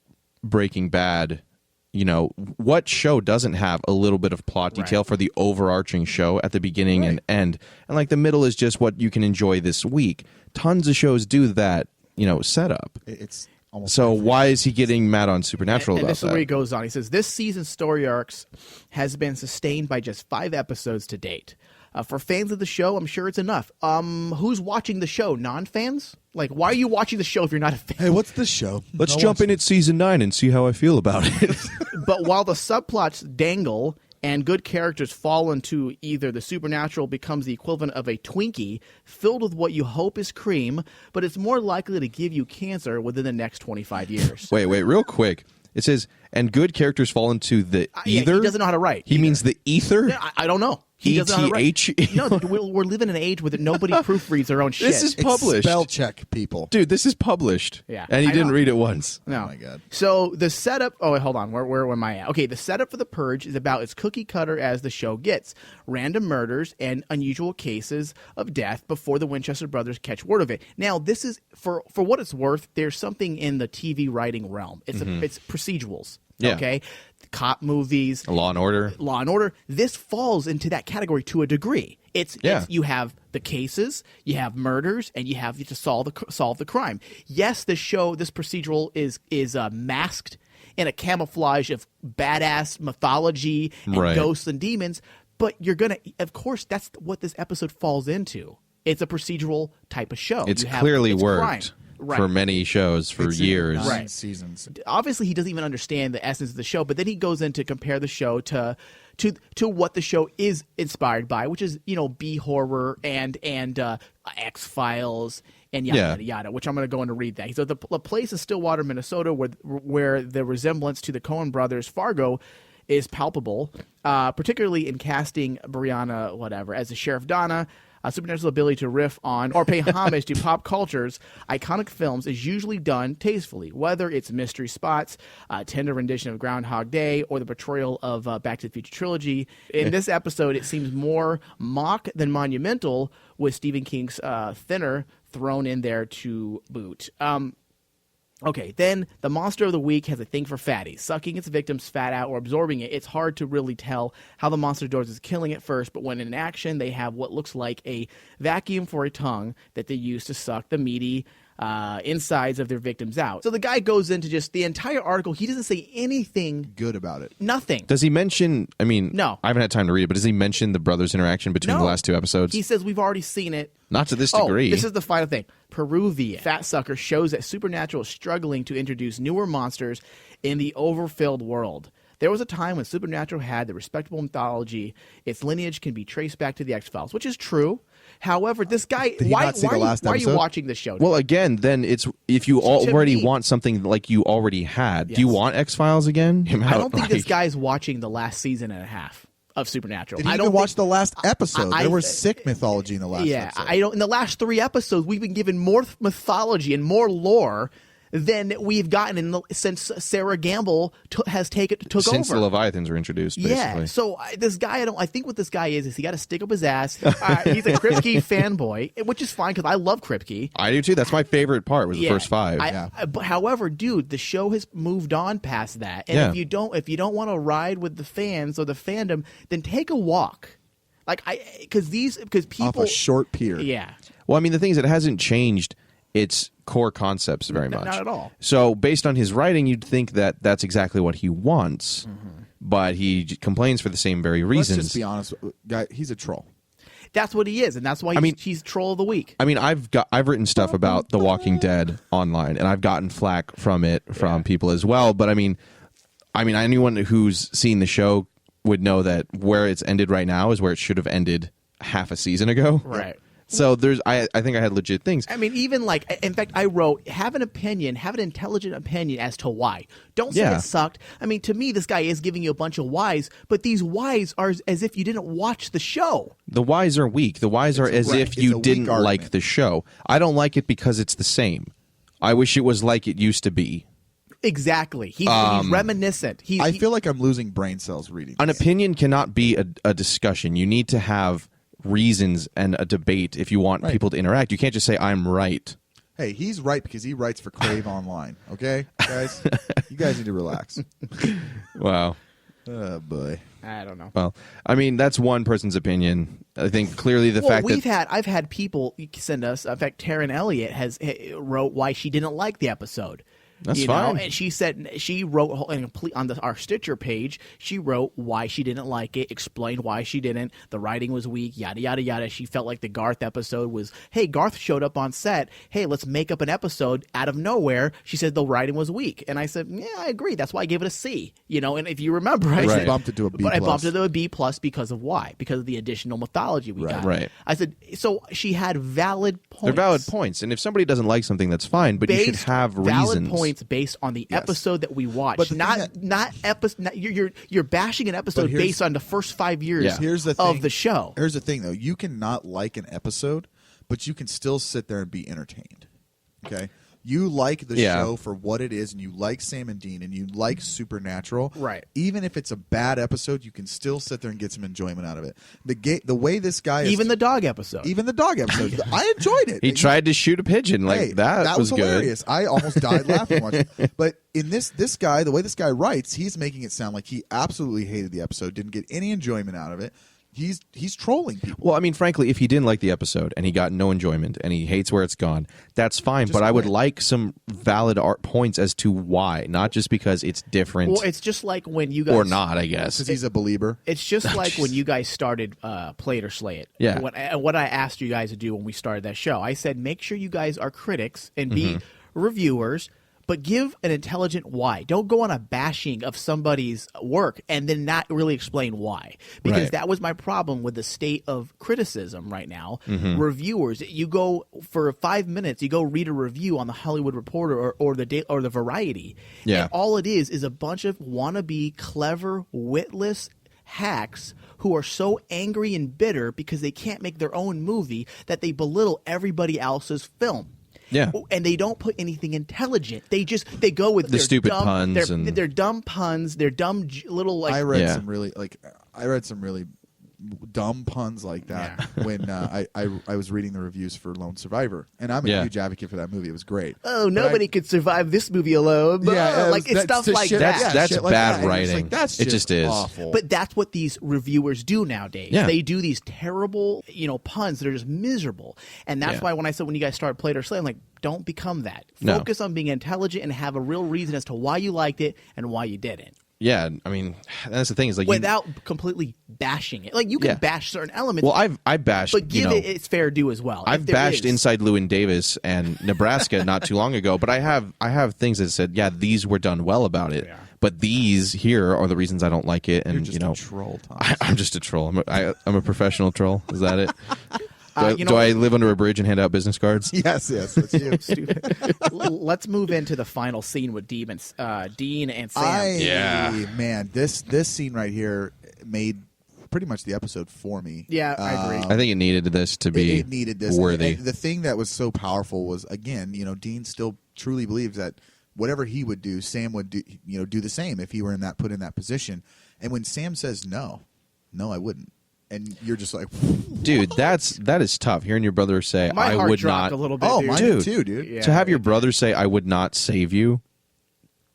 Speaker 2: Breaking Bad. You know, what show doesn't have a little bit of plot detail for the overarching show at the beginning and end? And like the middle is just what you can enjoy this week. Tons of shows do that, setup.
Speaker 3: It's almost
Speaker 2: so perfect. Why is he getting mad on Supernatural
Speaker 1: and
Speaker 2: about
Speaker 1: this is where he goes on. He says, this season's story arcs has been sustained by just 5 episodes to date. For fans of the show, I'm sure it's enough. Who's watching the show? Non-fans? Like, why are you watching the show if you're not a fan?
Speaker 3: Hey, what's the show?
Speaker 2: Let's jump in at season 9 and see how I feel about it.
Speaker 1: But while the subplots dangle and good characters fall into either the Supernatural becomes the equivalent of a Twinkie filled with what you hope is cream, but it's more likely to give you cancer within the next 25 years.
Speaker 2: Wait, real quick. It says, and good characters fall into the ether?
Speaker 1: He doesn't know how to write.
Speaker 2: He means the ether?
Speaker 1: I don't know. He doesn't know how to write. No, we're living in an age where nobody proofreads their own shit.
Speaker 2: This is published.
Speaker 3: Spell check, people.
Speaker 2: Dude, this is published.
Speaker 1: Yeah.
Speaker 2: And he didn't read it once.
Speaker 1: No.
Speaker 3: Oh, my God.
Speaker 1: So the setup... Oh, wait, hold on. Where am I at? Okay, the setup for The Purge is about as cookie cutter as the show gets. Random murders and unusual cases of death before the Winchester brothers catch word of it. Now, this is... For what it's worth, there's something in the TV writing realm. It's it's procedurals.
Speaker 2: Yeah.
Speaker 1: Okay? Cop movies.
Speaker 2: Law and Order.
Speaker 1: Law and Order. This falls into that category to a degree. It's you have the cases, you have murders, and you have to solve the crime. Yes, this procedural is masked in a camouflage of badass mythology and ghosts and demons, but you're gonna, of course, that's what this episode falls into. It's a procedural type of show.
Speaker 2: It's clearly worked.
Speaker 1: Crime.
Speaker 2: For many shows for years.
Speaker 3: 9 seasons.
Speaker 1: Obviously, he doesn't even understand the essence of the show, but then he goes in to compare the show to what the show is inspired by, which is, B horror and X-Files and yada yada, which I'm going to go in to read that. So the place is Stillwater, Minnesota, where the resemblance to the Coen brothers' Fargo is palpable, particularly in casting Brianna whatever as the Sheriff Donna. Supernatural's ability to riff on or pay homage to pop culture's iconic films is usually done tastefully, whether it's mystery spots, a tender rendition of Groundhog Day, or the portrayal of Back to the Future trilogy. In this episode, it seems more mock than monumental, with Stephen King's Thinner thrown in there to boot. Okay, then the monster of the week has a thing for fatties, sucking its victim's fat out or absorbing it. It's hard to really tell how the monster doors is killing it first, but when in action, they have what looks like a vacuum for a tongue that they use to suck the meaty insides of their victims out. So the guy goes into just the entire article. He doesn't say anything
Speaker 3: good about it.
Speaker 1: Nothing.
Speaker 2: Does he mention, I mean,
Speaker 1: no.
Speaker 2: I haven't had time to read it, but does he mention the brothers' interaction between the last 2 episodes?
Speaker 1: He says we've already seen it.
Speaker 2: Not to this degree.
Speaker 1: This is the final thing. Peruvian fat sucker shows that Supernatural is struggling to introduce newer monsters in the overfilled world. There was a time when Supernatural had the respectable mythology. Its lineage can be traced back to the X-Files, which is true. However, this guy, why are you watching this show?
Speaker 2: Well, again, then it's if you already want something like you already had. Yes. Do you want X-Files again?
Speaker 1: I don't think this guy's watching the last season and a half of Supernatural.
Speaker 3: Did he even watch the last episode? There was sick mythology in the last episode.
Speaker 1: I don't. In the last 3 episodes, we've been given more mythology and more lore than we've gotten since Sarah Gamble took over.
Speaker 2: Since the Leviathans were introduced, basically. Yeah,
Speaker 1: so this guy, I think what this guy is he got to stick up his ass. He's a Kripke fanboy, which is fine because I love Kripke.
Speaker 2: I do too. That's my favorite part was the first 5.
Speaker 1: But however, dude, the show has moved on past that. And if you don't want to ride with the fans or the fandom, then take a walk. Because people
Speaker 3: off a short pier.
Speaker 1: Yeah.
Speaker 2: Well, I mean, the thing is, it hasn't changed its core concepts very much.
Speaker 1: Not at all.
Speaker 2: So based on his writing, you'd think that that's exactly what he wants, but he complains for the same very reasons.
Speaker 3: Let's just be honest, guy, he's a troll.
Speaker 1: That's what he is, and that's why he's troll of the week.
Speaker 2: I mean, I've written stuff about The Walking Dead online, and I've gotten flack from it from people as well. But I mean, anyone who's seen the show would know that where it's ended right now is where it should have ended half a season ago.
Speaker 1: Right.
Speaker 2: So I think I had legit things.
Speaker 1: I mean, even in fact, I wrote, have an intelligent opinion as to why. Don't say it sucked. I mean, to me, this guy is giving you a bunch of whys, but these whys are as if you didn't watch the show.
Speaker 2: The whys are weak. The whys are as if you didn't like the show. I don't like it because it's the same. I wish it was like it used to be.
Speaker 1: Exactly. He's reminiscent.
Speaker 3: I feel like I'm losing brain cells reading this.
Speaker 2: An opinion cannot be a discussion. You need to have reasons and a debate if you want people to interact. You can't just say I'm right.
Speaker 3: Hey, he's right because he writes for Crave Online. Okay, guys, you guys need to relax.
Speaker 2: Wow.
Speaker 3: Oh boy.
Speaker 1: I don't know.
Speaker 2: Well, I mean, that's one person's opinion. I think clearly the fact that
Speaker 1: I've had people send us. In fact, Taryn Elliott wrote why she didn't like the episode.
Speaker 2: That's fine.
Speaker 1: And she said she wrote on our Stitcher page. She wrote why she didn't like it, explained why she didn't. The writing was weak, yada yada yada. She felt like the Garth episode was, hey, Garth showed up on set. Hey, let's make up an episode out of nowhere. She said the writing was weak, and I said, yeah, I agree. That's why I gave it a C. And if you remember,
Speaker 3: I bumped it to a B+.
Speaker 1: But I bumped it to a B+ because of why? Because of the additional mythology we got.
Speaker 2: Right.
Speaker 1: I said so. She had valid points.
Speaker 2: They're valid points, and if somebody doesn't like something, that's fine. But you should have reasons.
Speaker 1: Valid points based on the episode that we watched, you're bashing an episode based on the first 5 years of the show.
Speaker 3: Here's the thing, though: you cannot like an episode, but you can still sit there and be entertained. Okay, you like the show for what it is, and you like Sam and Dean, and you like Supernatural.
Speaker 1: Right.
Speaker 3: Even if it's a bad episode, you can still sit there and get some enjoyment out of it. The way this guy is,
Speaker 1: even the dog episode,
Speaker 3: I enjoyed it.
Speaker 2: He tried to shoot a pigeon that was
Speaker 3: hilarious.
Speaker 2: good.
Speaker 3: I almost died laughing watching it. But in this guy, the way this guy writes, he's making it sound like he absolutely hated the episode, didn't get any enjoyment out of it. He's trolling people.
Speaker 2: Well, I mean, frankly, if he didn't like the episode and he got no enjoyment and he hates where it's gone, that's fine. But I would like some valid points as to why, not just because it's different.
Speaker 1: Well, it's just like when you guys,
Speaker 2: or not, I guess,
Speaker 3: because he's a believer.
Speaker 1: It's just like when you guys started Play It or Slay It.
Speaker 2: Yeah.
Speaker 1: What I asked you guys to do when we started that show, I said make sure you guys are critics and be reviewers. But give an intelligent why. Don't go on a bashing of somebody's work and then not really explain why. Because that was my problem with the state of criticism right now. Reviewers, you go for 5 minutes, you go read a review on the Hollywood Reporter or the Variety.
Speaker 2: Yeah.
Speaker 1: And all it is a bunch of wannabe, clever, witless hacks who are so angry and bitter because they can't make their own movie that they belittle everybody else's film.
Speaker 2: Yeah,
Speaker 1: and they don't put anything intelligent. They go with
Speaker 2: the stupid puns
Speaker 1: their dumb puns, their dumb little like.
Speaker 3: I read some really dumb puns like that when I was reading the reviews for Lone Survivor, and I'm a huge advocate for that movie. It was great.
Speaker 1: Oh, nobody could survive this movie alone.
Speaker 3: Yeah,
Speaker 1: it's stuff like that.
Speaker 2: That's
Speaker 3: shit like
Speaker 2: bad
Speaker 3: that.
Speaker 2: writing.
Speaker 3: That's
Speaker 2: it just is
Speaker 3: awful.
Speaker 1: But that's what these reviewers do nowadays.
Speaker 2: Yeah.
Speaker 1: They do these terrible, puns that are just miserable. And that's why when I said when you guys start Play It or Slay, I'm like, don't become that. Focus on being intelligent and have a real reason as to why you liked it and why you didn't.
Speaker 2: Yeah, I mean, that's the thing is like
Speaker 1: without completely bashing it. Like you can bash certain elements.
Speaker 2: Well, I've bashed,
Speaker 1: but give it its fair due as well.
Speaker 2: I've bashed Inside Llewyn Davis and Nebraska not too long ago, but I have things that said, these were done well about it. Yeah. But these here are the reasons I don't like it. And
Speaker 3: you're just a troll, Thomas.
Speaker 2: I'm just a troll. I'm a professional troll. Is that it? Do I live under a bridge and hand out business cards?
Speaker 3: Yes, that's you.
Speaker 1: Stupid. Let's move into the final scene with Dean and Sam.
Speaker 3: Man, this scene right here made pretty much the episode for me.
Speaker 1: Yeah, I agree.
Speaker 2: I think it needed this to be worthy.
Speaker 3: And the thing that was so powerful was, again, Dean still truly believes that whatever he would do, Sam would do, do the same if he were put in that position. And when Sam says no, I wouldn't. And you're just like,
Speaker 2: dude, that is tough. Hearing your brother say,
Speaker 1: my
Speaker 2: "I
Speaker 1: heart
Speaker 2: would
Speaker 1: dropped
Speaker 2: not."
Speaker 1: A little bit,
Speaker 3: oh,
Speaker 1: dude.
Speaker 3: mine too, dude.
Speaker 1: Yeah,
Speaker 2: to have your brother say, "I would not save you."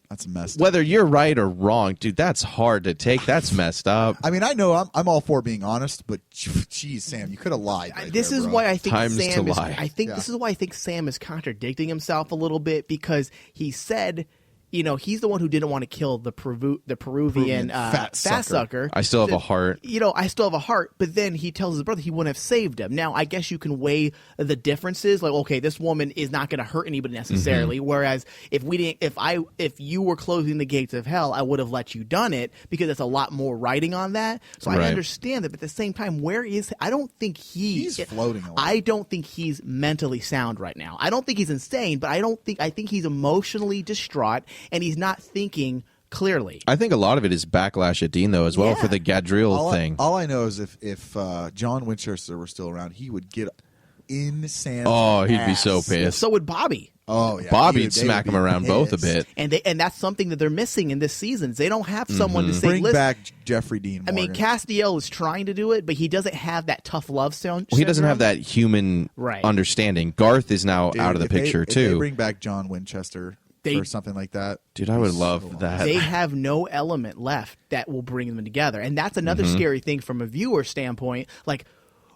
Speaker 3: That's messed up.
Speaker 2: Whether you're right or wrong, dude, that's hard to take. That's messed up.
Speaker 3: I mean, I know I'm all for being honest, but geez, Sam, you could have lied.
Speaker 1: This is why I think
Speaker 2: Times
Speaker 1: Sam
Speaker 2: to
Speaker 1: is.
Speaker 2: lie.
Speaker 1: I think this is why I think Sam is contradicting himself a little bit because he said. He's the one who didn't want to kill the Peruvian fat sucker.
Speaker 2: I still have a heart.
Speaker 1: I still have a heart, but then he tells his brother he wouldn't have saved him. Now, I guess you can weigh the differences. Like, okay, this woman is not going to hurt anybody necessarily. Mm-hmm. Whereas if you were closing the gates of hell, I would have let you done it because there's a lot more writing on that. So I understand that, but at the same time, I don't think he's
Speaker 3: floating away.
Speaker 1: I don't think he's mentally sound right now. I don't think he's insane, but I think he's emotionally distraught. And he's not thinking clearly.
Speaker 2: I think a lot of it is backlash at Dean, though, as well, for the Gadriel thing.
Speaker 3: All I know is if John Winchester were still around, he would get in Sam's
Speaker 2: he'd be so pissed.
Speaker 1: So would Bobby.
Speaker 3: Oh, yeah.
Speaker 2: Bobby'd smack him around both a bit.
Speaker 1: And that's something that they're missing in this season. They don't have someone to say,
Speaker 3: bring back Jeffrey Dean Morgan.
Speaker 1: I mean, Castiel is trying to do it, but he doesn't have that tough love sound.
Speaker 2: Well, he doesn't have that human understanding. Garth is now out of the picture, too.
Speaker 3: If they bring back John Winchester... or something like that.
Speaker 2: Dude, I would love that.
Speaker 1: They have no element left that will bring them together. And that's another scary thing from a viewer standpoint. Like,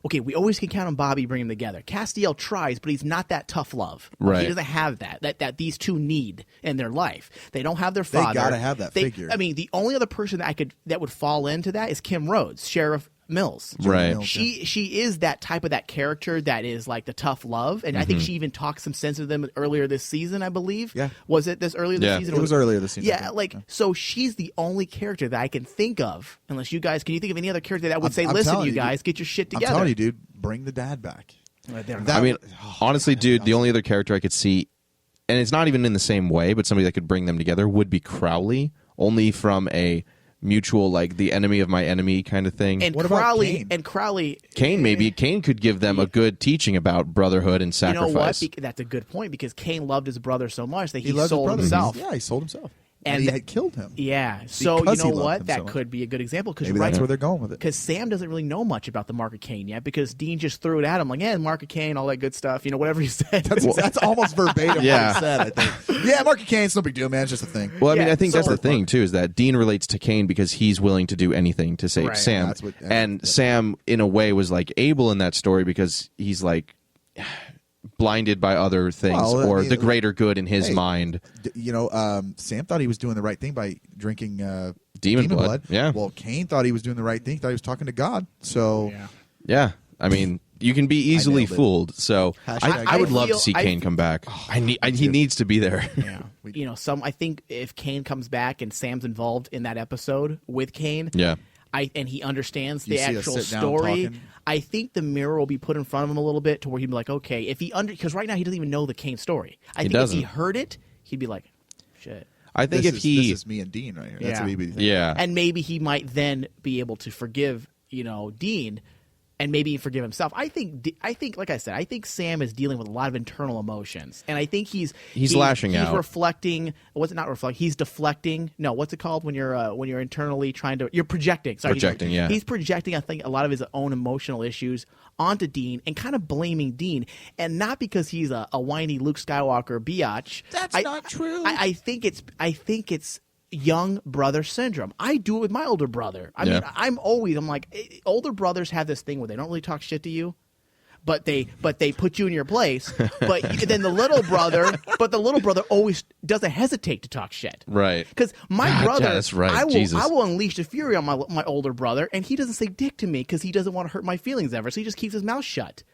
Speaker 1: okay, we always can count on Bobby bringing them together. Castiel tries, but he's not that tough love.
Speaker 2: Right.
Speaker 1: He doesn't have that these two need in their life. They don't have their father.
Speaker 3: They got to have that figure.
Speaker 1: I mean, the only other person that would fall into that is Kim Rhodes, Sheriff Mills.
Speaker 2: Right.
Speaker 1: She is that type of that character that is like the tough love, and I think she even talked some sense to them earlier this season, I believe.
Speaker 3: Yeah.
Speaker 1: Was it this earlier this season?
Speaker 3: It was earlier this season.
Speaker 1: Yeah, so she's the only character that I can think of, unless you guys, can you think of any other character that would say, listen, you guys, get your shit together?
Speaker 3: I'm telling you, dude, bring the dad back.
Speaker 2: I mean, honestly, dude, the only other character I could see, and it's not even in the same way, but somebody that could bring them together would be Crowley, only from a mutual, like, the enemy of my enemy kind of thing.
Speaker 1: And
Speaker 3: what
Speaker 1: Crowley,
Speaker 3: about Kane?
Speaker 1: And Crowley,
Speaker 2: Kane could give them a good teaching about brotherhood and sacrifice.
Speaker 1: You know what? That's a good point, because Kane loved his brother so much that he
Speaker 3: loved
Speaker 1: sold himself.
Speaker 3: Yeah, he sold himself. And he had killed him.
Speaker 1: Yeah. So,
Speaker 3: because
Speaker 1: you know what? That could be a good example.
Speaker 3: Maybe that's where they're going with it.
Speaker 1: Because Sam doesn't really know much about the Mark of Cain yet, because Dean just threw it at him like, Mark of Cain, all that good stuff. Whatever he said.
Speaker 3: That's almost verbatim what he said, I think. Yeah, Mark of Cain, it's no big deal, man. It's just a thing.
Speaker 2: Well, I mean, I think that's the thing, too, is that Dean relates to Cain because he's willing to do anything to save Sam. Sam, in a way, was like Abel in that story because he's like blinded by other things or the greater good in his mind.
Speaker 3: Sam thought he was doing the right thing by drinking
Speaker 2: demon blood. Yeah.
Speaker 3: Well, Cain thought he was doing the right thing. Thought he was talking to God. So
Speaker 2: yeah. I mean, you can be easily fooled. So I would love to see Cain come back. He needs to be there.
Speaker 1: Yeah. I think if Cain comes back and Sam's involved in that episode with Cain.
Speaker 2: Yeah.
Speaker 1: And he understands the actual story. I think the mirror will be put in front of him a little bit to where he'd be like, okay, if he because right now he doesn't even know the Cain story. I think if he heard it, he'd be like, shit.
Speaker 2: I think
Speaker 3: this is me and Dean right here. That's what he'd be thinking.
Speaker 2: Yeah.
Speaker 1: And maybe he might then be able to forgive, Dean, and maybe forgive himself. I think, like I said, I think Sam is dealing with a lot of internal emotions, and I think he's
Speaker 2: lashing out.
Speaker 1: He's reflecting. What's it not reflecting? He's deflecting. No, what's it called when you're internally trying to? You're projecting. Sorry,
Speaker 2: projecting.
Speaker 1: He's projecting. I think a lot of his own emotional issues onto Dean and kind of blaming Dean, and not because he's a whiny Luke Skywalker biatch.
Speaker 3: That's not true.
Speaker 1: I think it's young brother syndrome. I do it with my older brother. I mean, I'm like, older brothers have this thing where they don't really talk shit to you, but they put you in your place. But then the little brother always doesn't hesitate to talk shit.
Speaker 2: Right.
Speaker 1: Because my brother,
Speaker 2: that's right.
Speaker 1: I
Speaker 2: Jesus.
Speaker 1: will unleash the fury on my older brother, and he doesn't say dick to me because he doesn't want to hurt my feelings ever. So he just keeps his mouth shut.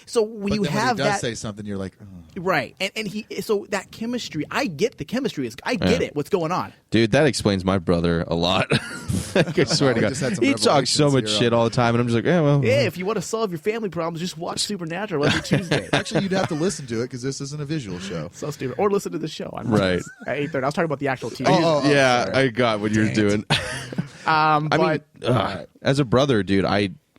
Speaker 1: So when you have
Speaker 3: when he does
Speaker 1: that,
Speaker 3: say something, you're like, oh.
Speaker 1: right, and so that chemistry, I get the chemistry. I get it. What's going on,
Speaker 2: dude? That explains my brother a lot. I swear to God, he talks so much shit all the time, and I'm just like,
Speaker 1: yeah. If you want to solve your family problems, just watch Supernatural every Tuesday.
Speaker 3: Actually, you'd have to listen to it because this isn't a visual show.
Speaker 1: So stupid. Or listen to the show.
Speaker 2: Right
Speaker 1: at 8:30. I was talking about the actual TV.
Speaker 2: Yeah,
Speaker 3: sorry.
Speaker 2: I got what you're doing. As a brother, dude,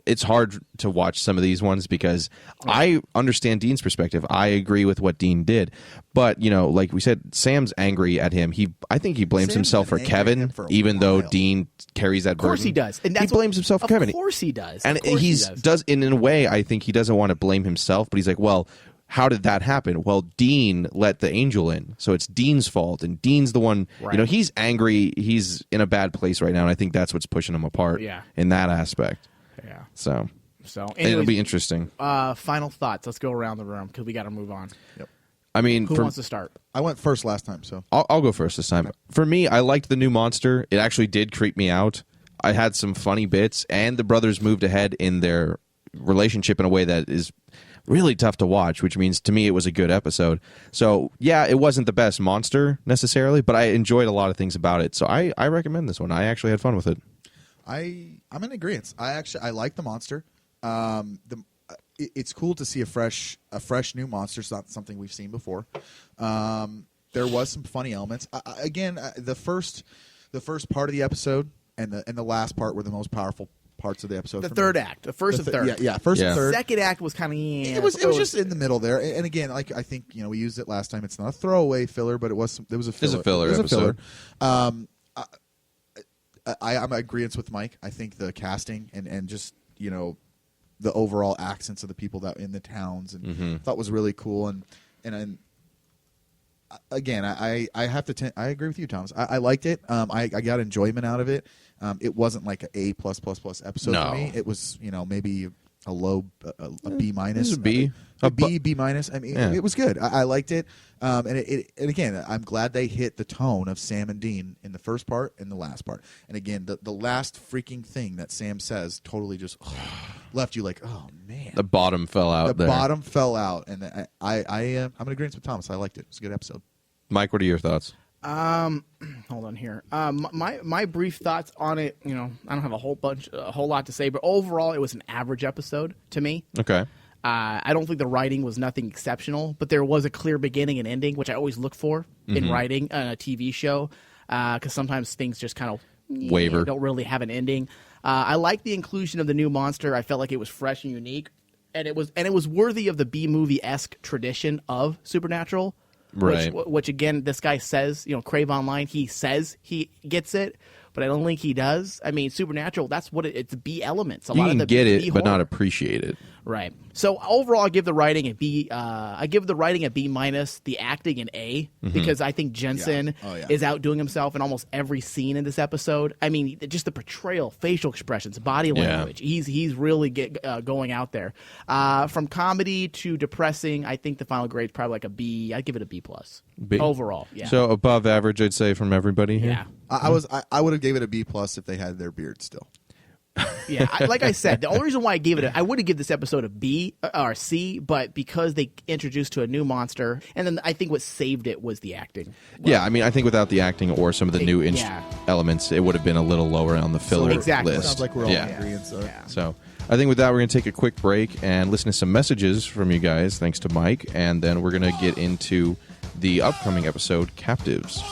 Speaker 2: it's hard to watch some of these ones because I understand Dean's perspective. I agree with what Dean did. But, like we said, Sam's angry at him. I think he blames himself for Kevin, even though Dean carries that burden.
Speaker 1: Of course he does. And
Speaker 2: he blames himself for Kevin.
Speaker 1: Of course he does.
Speaker 2: And in a way, I think he doesn't want to blame himself, but he's like, well, how did that happen? Well, Dean let the angel in, so it's Dean's fault, and Dean's the one.
Speaker 1: Right.
Speaker 2: He's angry. He's in a bad place right now, and I think that's what's pushing him apart.
Speaker 1: Yeah.
Speaker 2: In that aspect.
Speaker 1: Yeah.
Speaker 2: So
Speaker 1: anyways,
Speaker 2: it'll be interesting.
Speaker 1: Final thoughts. Let's go around the room because we got to move on.
Speaker 3: Yep.
Speaker 2: I mean,
Speaker 1: who wants to start?
Speaker 3: I went first last time, so
Speaker 2: I'll go first this time. Okay. For me, I liked the new monster. It actually did creep me out. I had some funny bits, and the brothers moved ahead in their relationship in a way that is really tough to watch, which means to me it was a good episode. So yeah, it wasn't the best monster necessarily, but I enjoyed a lot of things about it. So I recommend this one. I actually had fun with it.
Speaker 3: I'm in agreement. I like the monster. It's cool to see a fresh new monster. It's not something we've seen before. There was some funny elements. The first part of the episode and the last part were the most powerful parts of the episode.
Speaker 1: The third act, the first and third.
Speaker 3: Yeah, first and third.
Speaker 1: Second act was kind of
Speaker 3: It was just in the middle there. And again, like I think we used it last time. It's not a throwaway filler, but it was a filler.
Speaker 2: It was a filler.
Speaker 3: I'm in agreement with Mike. I think the casting and just the overall accents of the people that in the towns and thought was really cool. And again, I have to I agree with you, Thomas. I liked it. I got enjoyment out of it. It wasn't like a A+++ episode for me. It was maybe a low a B minus.
Speaker 2: B
Speaker 3: minus. I mean, it was good. I liked it. And again, I'm glad they hit the tone of Sam and Dean in the first part and the last part. And again, the last freaking thing that Sam says totally just left you like, oh man,
Speaker 2: the bottom fell out.
Speaker 3: The bottom fell out, and I'm in agreement with Thomas. I liked it. It was a good episode.
Speaker 2: Mike, what are your thoughts?
Speaker 1: Hold on here. My brief thoughts on it. I don't have a whole lot to say, but overall, it was an average episode to me.
Speaker 2: Okay.
Speaker 1: I don't think the writing was nothing exceptional, but there was a clear beginning and ending, which I always look for in writing on a TV show, because sometimes things just kind of
Speaker 2: waver,
Speaker 1: don't really have an ending. I like the inclusion of the new monster. I felt like it was fresh and unique, and it was worthy of the B-movie-esque tradition of Supernatural.
Speaker 2: Right.
Speaker 1: Which again, this guy says, Crave Online, he says he gets it, but I don't think he does. I mean, Supernatural, that's what it's B elements.
Speaker 2: You can get it, but not appreciate it.
Speaker 1: Right. So overall, I give the writing a B. I give the writing a B minus, the acting an A, because I think Jensen is outdoing himself in almost every scene in this episode. I mean, just the portrayal, facial expressions, body language. He's really going out there. From comedy to depressing, I think the final grade's probably like a B. I'd give it a B plus overall. Yeah.
Speaker 2: So above average, I'd say, from everybody here.
Speaker 1: Yeah.
Speaker 3: I would have gave it a B plus if they had their beard still.
Speaker 1: Yeah, like I said, the only reason why I would have given this episode a B or C, but because they introduced to a new monster, and then I think what saved it was the acting.
Speaker 2: Yeah, I mean, I think without the acting or some of the new elements, it would have been a little lower on the filler list.
Speaker 3: Sounds like we're all in agreement.
Speaker 2: So I think with that, we're going to take a quick break and listen to some messages from you guys, thanks to Mike, and then we're going to get into the upcoming episode, Captives.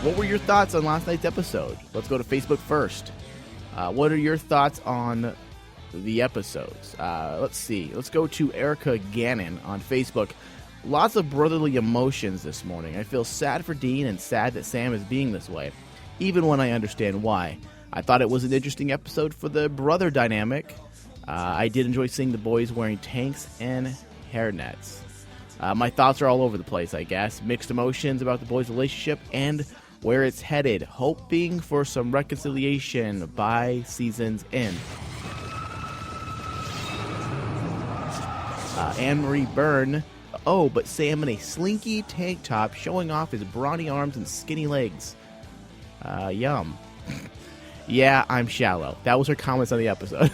Speaker 1: what were your thoughts on last night's episode? Let's go to Facebook first. What are your thoughts on the episodes? Let's see. Let's go to Erica Gannon on Facebook. Lots of brotherly emotions this morning. I feel sad for Dean and sad that Sam is being this way, even when I understand why. I thought it was an interesting episode for the brother dynamic. I did enjoy seeing the boys wearing tanks and hairnets. My thoughts are all over the place, I guess. Mixed emotions about the boys' relationship and where it's headed. Hoping for some reconciliation by season's end. Anne-Marie Byrne. Oh, but Sam in a slinky tank top showing off his brawny arms and skinny legs. Yum. Yeah, I'm shallow. That was her comments on the episode.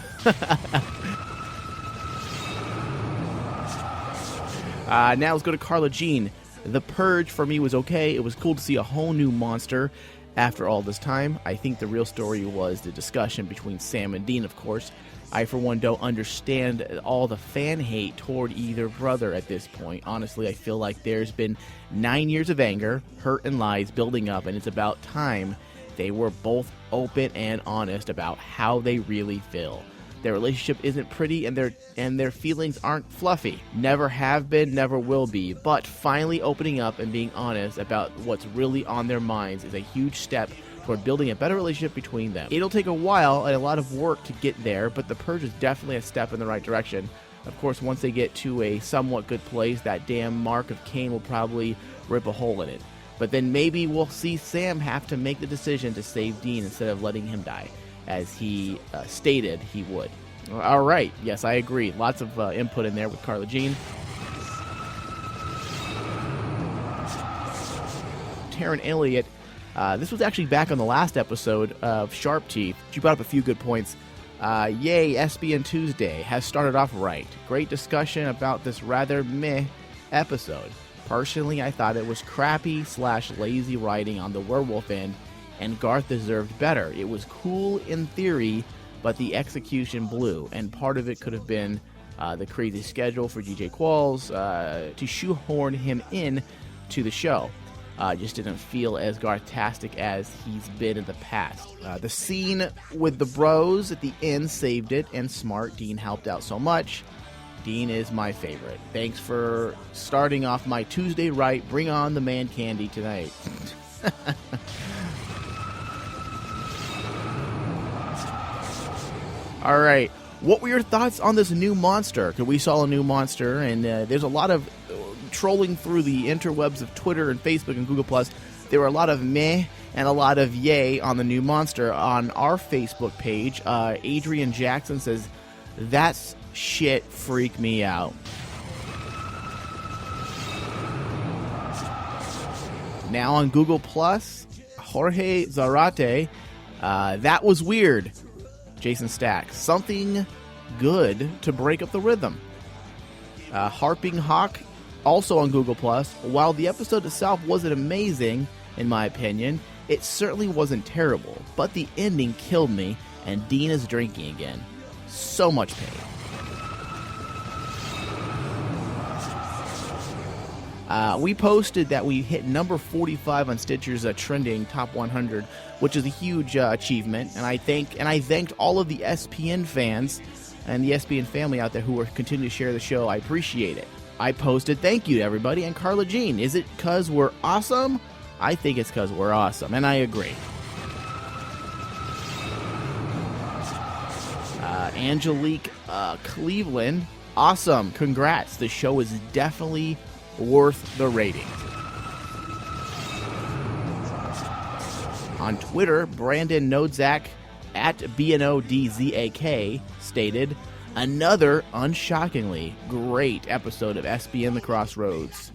Speaker 1: Now let's go to Carla Jean. The Purge for me was okay. It was cool to see a whole new monster after all this time. I think the real story was the discussion between Sam and Dean, of course. I, for one, don't understand all the fan hate toward either brother at this point. Honestly, I feel like there's been 9 years of anger, hurt, and lies building up, and it's about time they were both open and honest about how they really feel. Their relationship isn't pretty, and their feelings aren't fluffy. Never have been, never will be. But finally opening up and being honest about what's really on their minds is a huge step toward building a better relationship between them. It'll take a while and a lot of work to get there, but the Purge is definitely a step in the right direction. Of course, once they get to a somewhat good place, that damn Mark of Cain will probably rip a hole in it. But then maybe we'll see Sam have to make the decision to save Dean instead of letting him die, as he stated he would. All right. Yes, I agree. Lots of input in there with Carla Jean. Taryn Elliott. This was actually back on the last episode of Sharp Teeth. She brought up a few good points. Yay, SBN Tuesday has started off right. Great discussion about this rather meh episode. Personally, I thought it was crappy/lazy writing on the werewolf end, and Garth deserved better. It was cool in theory, but the execution blew, and part of it could have been the crazy schedule for DJ Qualls to shoehorn him in to the show. Just didn't feel as Garth-tastic as he's been in the past. The scene with the bros at the end saved it, and smart Dean helped out so much. Dean is my favorite. Thanks for starting off my Tuesday right. Bring on the man candy tonight. All right. What were your thoughts on this new monster? Because we saw a new monster, and there's a lot of trolling through the interwebs of Twitter and Facebook and Google+. There were a lot of meh and a lot of yay on the new monster. On our Facebook page, Adrian Jackson says, "That's shit freak me out." Now on Google+, Jorge Zarate, "That was weird." Jason Stacks, "Something good to break up the rhythm." Harping Hawk, also on Google+, "While the episode itself wasn't amazing, in my opinion, it certainly wasn't terrible, but the ending killed me, and Dean is drinking again. So much pain." We posted that we hit number 45 on Stitcher's trending top 100, which is a huge achievement, and I thanked all of the SPN fans and the SPN family out there who are continuing to share the show. I appreciate it. I posted thank you to everybody, and Carla Jean, "Is it because we're awesome?" I think it's because we're awesome, and I agree. Angelique Cleveland, "Awesome, congrats. The show is definitely worth the rating." On Twitter, Brandon Nodzak at BNODZAK stated, "Another unshockingly great episode of SBN The Crossroads.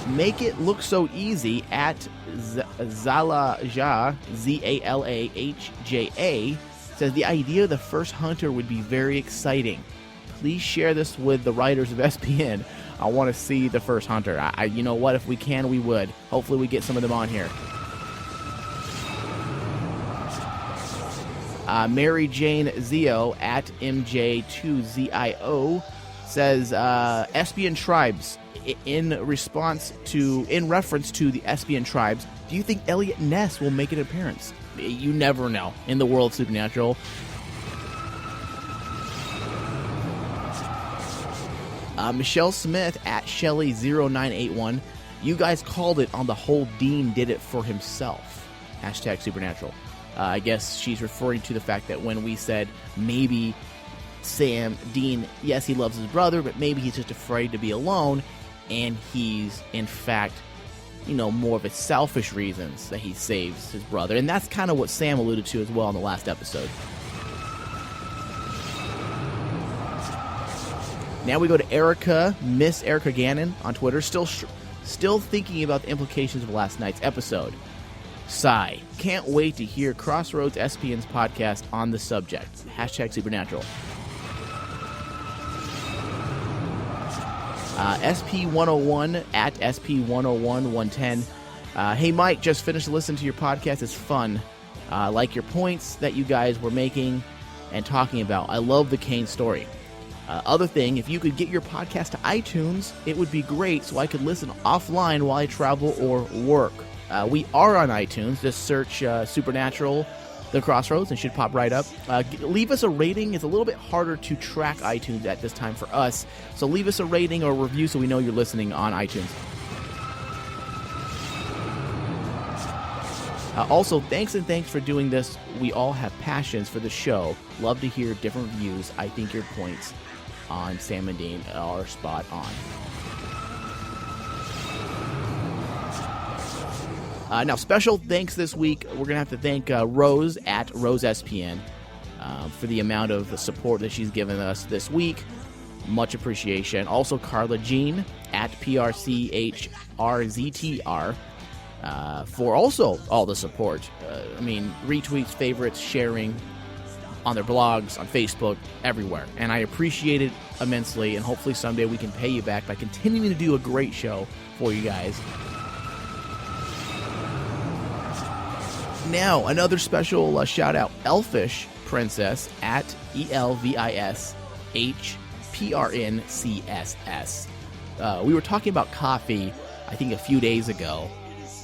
Speaker 1: Make it look so easy" at Zalahja, ZALAHJA, says, "The idea of the first hunter would be very exciting. Please share this with the writers of SPN. I want to see the first hunter." You know what? If we can, we would. Hopefully we get some of them on here. Mary Jane Zio at MJ2ZIO says Espian tribes. In reference to the Espian tribes, do you think Elliot Ness will make an appearance? You never know in the world of Supernatural. Michelle Smith at Shelly0981. You guys called it on the whole Dean did it for himself. Hashtag Supernatural. I guess she's referring to the fact that when we said maybe Dean, yes, he loves his brother, but maybe he's just afraid to be alone, and he's, in fact, more of a selfish reasons that he saves his brother. And that's kind of what Sam alluded to as well in the last episode. Now we go to Miss Erica Gannon on Twitter, still thinking about the implications of last night's episode. Sigh. Can't wait to hear Crossroads SPN's podcast on the subject. Hashtag Supernatural. SP101 at SP101110. Hey Mike, just finished listening to your podcast. It's fun. Like your points that you guys were making and talking about. I love the Kane story. Other thing, if you could get your podcast to iTunes, it would be great so I could listen offline while I travel or work. We are on iTunes. Just search Supernatural, The Crossroads, and should pop right up. Leave us a rating. It's a little bit harder to track iTunes at this time for us, so leave us a rating or a review so we know you're listening on iTunes. Also, thanks for doing this. We all have passions for the show. Love to hear different views. I think your points on Sam and Dean are spot on. Now, special thanks this week. We're going to have to thank Rose at RoseSPN for the amount of support that she's given us this week. Much appreciation. Also, Carla Jean at PRCHRZTR for also all the support. Retweets, favorites, sharing on their blogs, on Facebook, everywhere. And I appreciate it immensely, and hopefully someday we can pay you back by continuing to do a great show for you guys. Now, another special shout-out, Elfish Princess at ELVISHPRNCSS. We were talking about coffee, I think, a few days ago,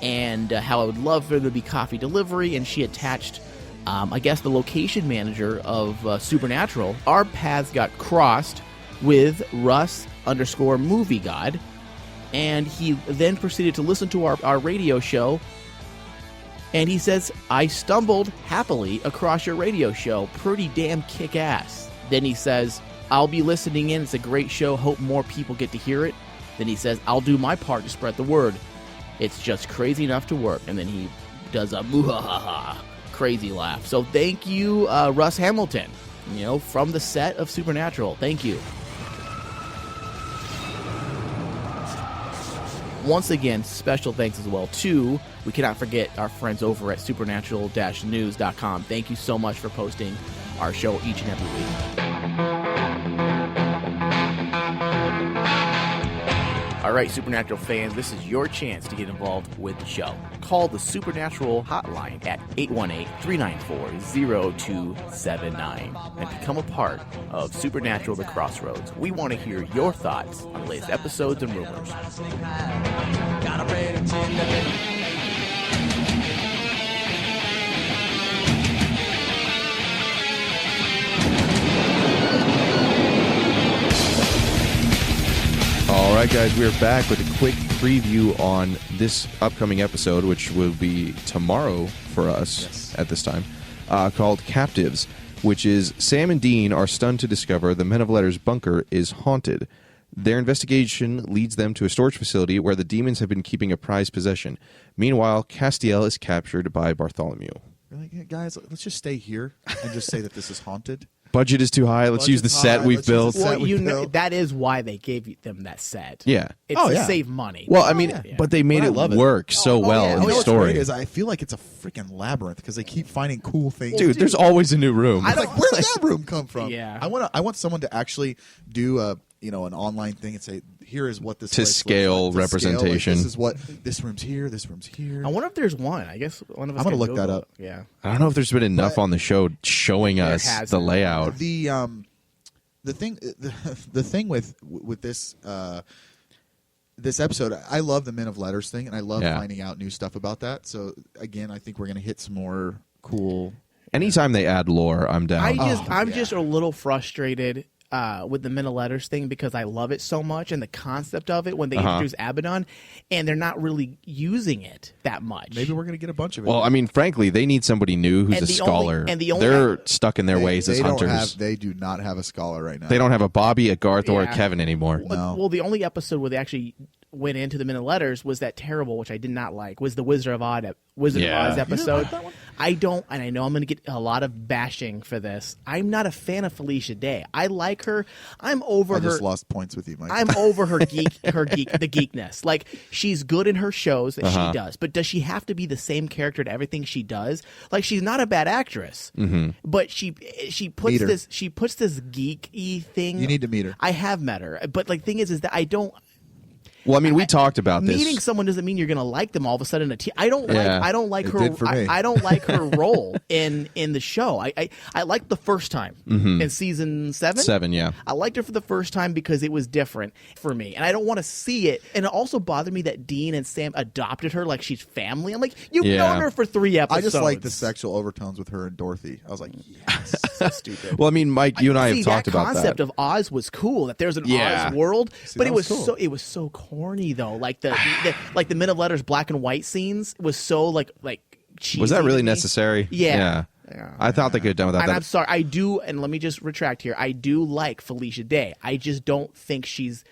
Speaker 1: and how I would love for there to be coffee delivery, and she attached, the location manager of Supernatural. Our paths got crossed with Russ_MovieGod, and he then proceeded to listen to our radio show. And he says, I stumbled happily across your radio show. Pretty damn kick-ass. Then he says, I'll be listening in. It's a great show. Hope more people get to hear it. Then he says, I'll do my part to spread the word. It's just crazy enough to work. And then he does a muhahaha crazy laugh. So thank you, Russ Hamilton, from the set of Supernatural. Thank you. Once again, special thanks as well to, we cannot forget our friends over at supernatural-news.com. Thank you so much for posting our show each and every week. All right, Supernatural fans, this is your chance to get involved with the show. Call the Supernatural hotline at 818-394-0279 and become a part of Supernatural The Crossroads. We want to hear your thoughts on the latest episodes and rumors.
Speaker 2: All right, guys, we are back with a quick preview on this upcoming episode, which will be tomorrow for us at this time, called Captives, which is Sam and Dean are stunned to discover the Men of Letters bunker is haunted. Their investigation leads them to a storage facility where the demons have been keeping a prized possession. Meanwhile, Castiel is captured by Bartholomew.
Speaker 3: We're like, hey, guys, let's just stay here and just say that this is haunted.
Speaker 2: Budget is too high. Let's use the set we've built.
Speaker 1: Well, that is why they gave them that set.
Speaker 2: Yeah.
Speaker 1: It's to save money.
Speaker 2: Well, but they made it work so well in the story.
Speaker 3: What's great is I feel like it's a freaking labyrinth because they keep finding cool things.
Speaker 2: Dude, there's always a new room.
Speaker 3: I was like, where did that room come from?
Speaker 1: Yeah.
Speaker 3: I want someone to actually do an online thing and say, here is what this
Speaker 2: to
Speaker 3: place
Speaker 2: scale
Speaker 3: looks like,
Speaker 2: representation.
Speaker 3: This is what this room's here. This room's here.
Speaker 1: I wonder if there's one. I guess one of us.
Speaker 3: I'm gonna look that up.
Speaker 1: Yeah.
Speaker 2: I don't know if there's been enough on the show showing us the layout.
Speaker 3: the thing with this this episode, I love the Men of Letters thing, and I love finding out new stuff about that. So again, I think we're going to hit some more cool.
Speaker 2: Anytime they add lore, I'm down.
Speaker 1: I'm just a little frustrated with the Men of Letters thing because I love it so much and the concept of it when they introduce Abaddon, and they're not really using it that much.
Speaker 3: Maybe we're going to get a bunch of it.
Speaker 2: Well, I mean, frankly, they need somebody new who's a scholar. They're stuck in their ways as hunters.
Speaker 3: They do not have a scholar right now.
Speaker 2: They don't have a Bobby, a Garth, or a Kevin anymore.
Speaker 3: No.
Speaker 1: Well, the only episode where they actually went into the Men of Letters was that terrible, which I did not like, was the Wizard of Oz episode. I don't, and I know I'm going to get a lot of bashing for this. I'm not a fan of Felicia Day. I like her. I'm over her.
Speaker 3: I just lost points with you, Mike.
Speaker 1: I'm over the geekness. Like, she's good in her shows that she does, but does she have to be the same character to everything she does? Like, she's not a bad actress, but she puts this geeky thing.
Speaker 3: You need to meet her.
Speaker 1: I have met her, but like, thing is that I don't.
Speaker 2: Well, I mean, we talked about this.
Speaker 1: Meeting someone doesn't mean you're going to like them all of a sudden. I don't like
Speaker 3: It
Speaker 1: her.
Speaker 3: did for me.
Speaker 1: I don't like her role in the show. I liked the first time in season 7.
Speaker 2: 7, yeah.
Speaker 1: I liked her for the first time because it was different for me, and I don't want to see it. And it also bothered me that Dean and Sam adopted her like she's family. I'm like, you've known her for 3 episodes.
Speaker 3: I just like the sexual overtones with her and Dorothy. I was like, yes,
Speaker 1: so stupid.
Speaker 2: Well, I mean, Mike, you and I have talked about that.
Speaker 1: The concept of Oz was cool. That there's an Oz world, but it was cool. It was so corny though. Like the Men of Letters black and white scenes was so like cheesy.
Speaker 2: Was that really necessary?
Speaker 1: Yeah.
Speaker 2: I thought they could have done without that.
Speaker 1: And I'm sorry, I do, and let me just retract here. I do like Felicia Day. I just don't think she's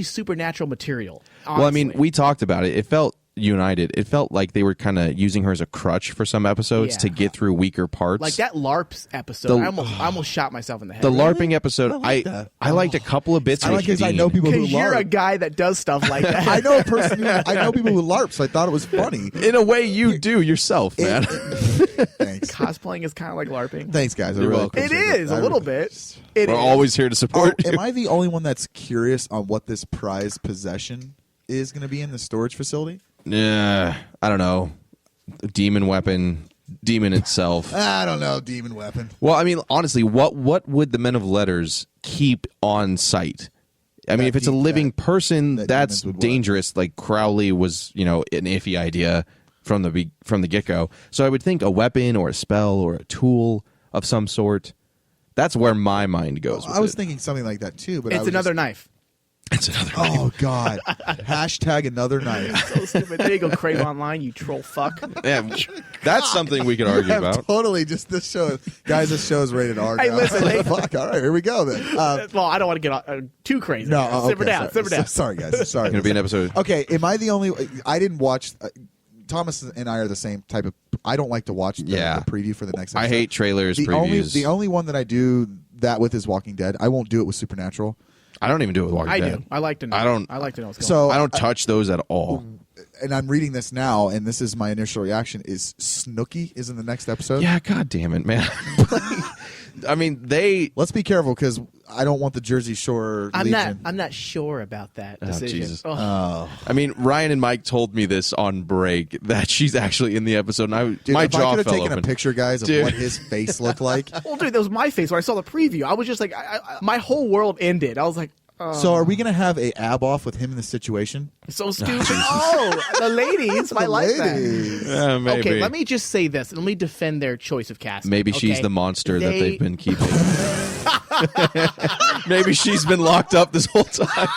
Speaker 1: supernatural material. Honestly.
Speaker 2: Well, I mean, we talked about it. It felt united. It felt like they were kind of using her as a crutch for some episodes to get through weaker parts.
Speaker 1: Like that LARPs episode. I almost shot myself in the head.
Speaker 2: The LARPing episode, I liked a couple of bits.
Speaker 3: I like because I know people who LARP.
Speaker 1: You're a guy that does stuff like that.
Speaker 3: I know a person. I know people who LARP, so I thought it was funny.
Speaker 2: In a way, you do yourself, man.
Speaker 3: Thanks.
Speaker 1: Cosplaying is kind of like LARPing.
Speaker 3: Thanks, guys.
Speaker 2: You're welcome.
Speaker 1: It is a little bit.
Speaker 2: We're always here to support.
Speaker 3: Am I the only one that's curious on what this prized possession is going to be in the storage facility?
Speaker 2: Yeah, I don't know. Demon weapon, demon itself.
Speaker 3: I don't know. Demon weapon.
Speaker 2: Well, I mean, honestly, what would the Men of Letters keep on site? I mean, if it's a living person, that's dangerous. Like Crowley was, an iffy idea from the get-go. So I would think a weapon or a spell or a tool of some sort. That's where my mind goes.
Speaker 3: I was thinking something like that too, but
Speaker 1: it's another knife.
Speaker 2: It's another knife.
Speaker 3: Oh God! Hashtag another knife.
Speaker 1: So stupid. There you go, Crave Online, you troll fuck.
Speaker 2: Yeah, that's something we could argue about.
Speaker 3: Totally, just this show, guys. This show is rated R.
Speaker 1: Hey, listen,
Speaker 3: fuck. All right, here we go then.
Speaker 1: Well, I don't want to get too crazy.
Speaker 3: No,
Speaker 1: simmer down.
Speaker 3: Sorry, guys. Sorry.
Speaker 2: It's gonna be an episode.
Speaker 3: Okay, am I the only? I didn't watch. Thomas and I are the same type of. I don't like to watch the preview for the next episode.
Speaker 2: I hate trailers. Previews.
Speaker 3: The only one that I do that with is Walking Dead. I won't do it with Supernatural.
Speaker 2: I don't even do it with Walking Dead.
Speaker 1: I do. I like to know. I like to know what's going
Speaker 3: on.
Speaker 2: I don't touch those at all.
Speaker 3: And I'm reading this now, and this is my initial reaction: is Snooki is in the next episode?
Speaker 2: Yeah, God damn it, man. I mean,
Speaker 3: let's be careful because I don't want the Jersey Shore.
Speaker 1: I'm not sure about that decision.
Speaker 2: Jesus. I mean, Ryan and Mike told me this on break that she's actually in the episode, and my jaw fell open.
Speaker 3: I could have taken a picture, guys, of what his face looked like.
Speaker 1: Well, dude, that was my face when I saw the preview. I was just like, my whole world ended. I was like.
Speaker 3: So are we going to have a ab off with him in the situation?
Speaker 1: So stupid. The ladies might like that.
Speaker 2: Maybe.
Speaker 1: Okay, let me just say this. Let me defend their choice of casting.
Speaker 2: Maybe she's the monster that they've been keeping. Maybe she's been locked up this whole time.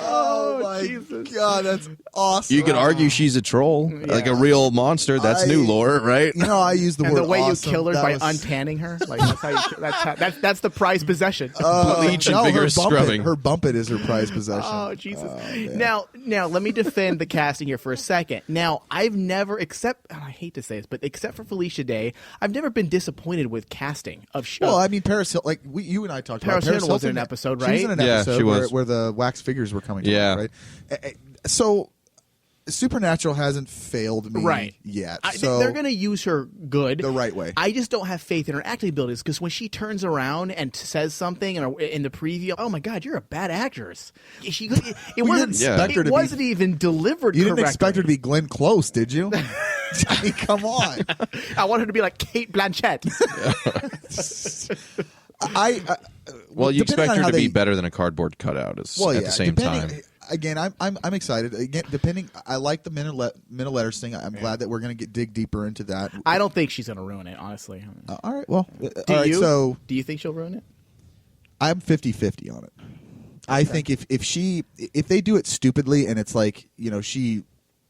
Speaker 3: Oh my
Speaker 1: Jesus.
Speaker 3: God, that's awesome.
Speaker 2: You could argue she's a troll, like a real monster. That's new lore, right?
Speaker 3: I use the word
Speaker 1: the way
Speaker 3: awesome.
Speaker 1: You kill her by untanning her, like that's the prized possession.
Speaker 2: Bleach and vigorous scrubbing.
Speaker 3: Her bumpet is her prized possession.
Speaker 1: Oh Jesus! Now let me defend the casting here for a second. Now I've never, I hate to say this, but except for Felicia Day, I've never been disappointed with casting of shows.
Speaker 3: Well, I mean, Paris Hilton, like you and I talked about.
Speaker 1: Paris Hilton was in an episode, right?
Speaker 3: She was in an episode where the wax figures were coming.
Speaker 2: Yeah.
Speaker 3: Right. So Supernatural hasn't failed me yet. So
Speaker 1: they're going to use her good
Speaker 3: the right way.
Speaker 1: I just don't have faith in her acting abilities because when she turns around and says something in the preview, oh my God, you're a bad actress. It wasn't even delivered.
Speaker 3: You
Speaker 1: correctly.
Speaker 3: didn't expect her to be Glenn Close, did you? I mean, come on.
Speaker 1: I want her to be like Kate Blanchett.
Speaker 2: Well, you
Speaker 3: depending
Speaker 2: expect
Speaker 3: on
Speaker 2: her
Speaker 3: how
Speaker 2: to be
Speaker 3: they-
Speaker 2: better than a cardboard cutout at the same time.
Speaker 3: Again, I'm excited. Again, I like the middle letters thing. I'm glad that we're going to dig deeper into that.
Speaker 1: I don't think she's going to ruin it, honestly.
Speaker 3: All right. Well,
Speaker 1: Do
Speaker 3: all right.
Speaker 1: you?
Speaker 3: So
Speaker 1: Do you think she'll ruin it?
Speaker 3: I'm 50-50 on it. I think if they do it stupidly and it's like, she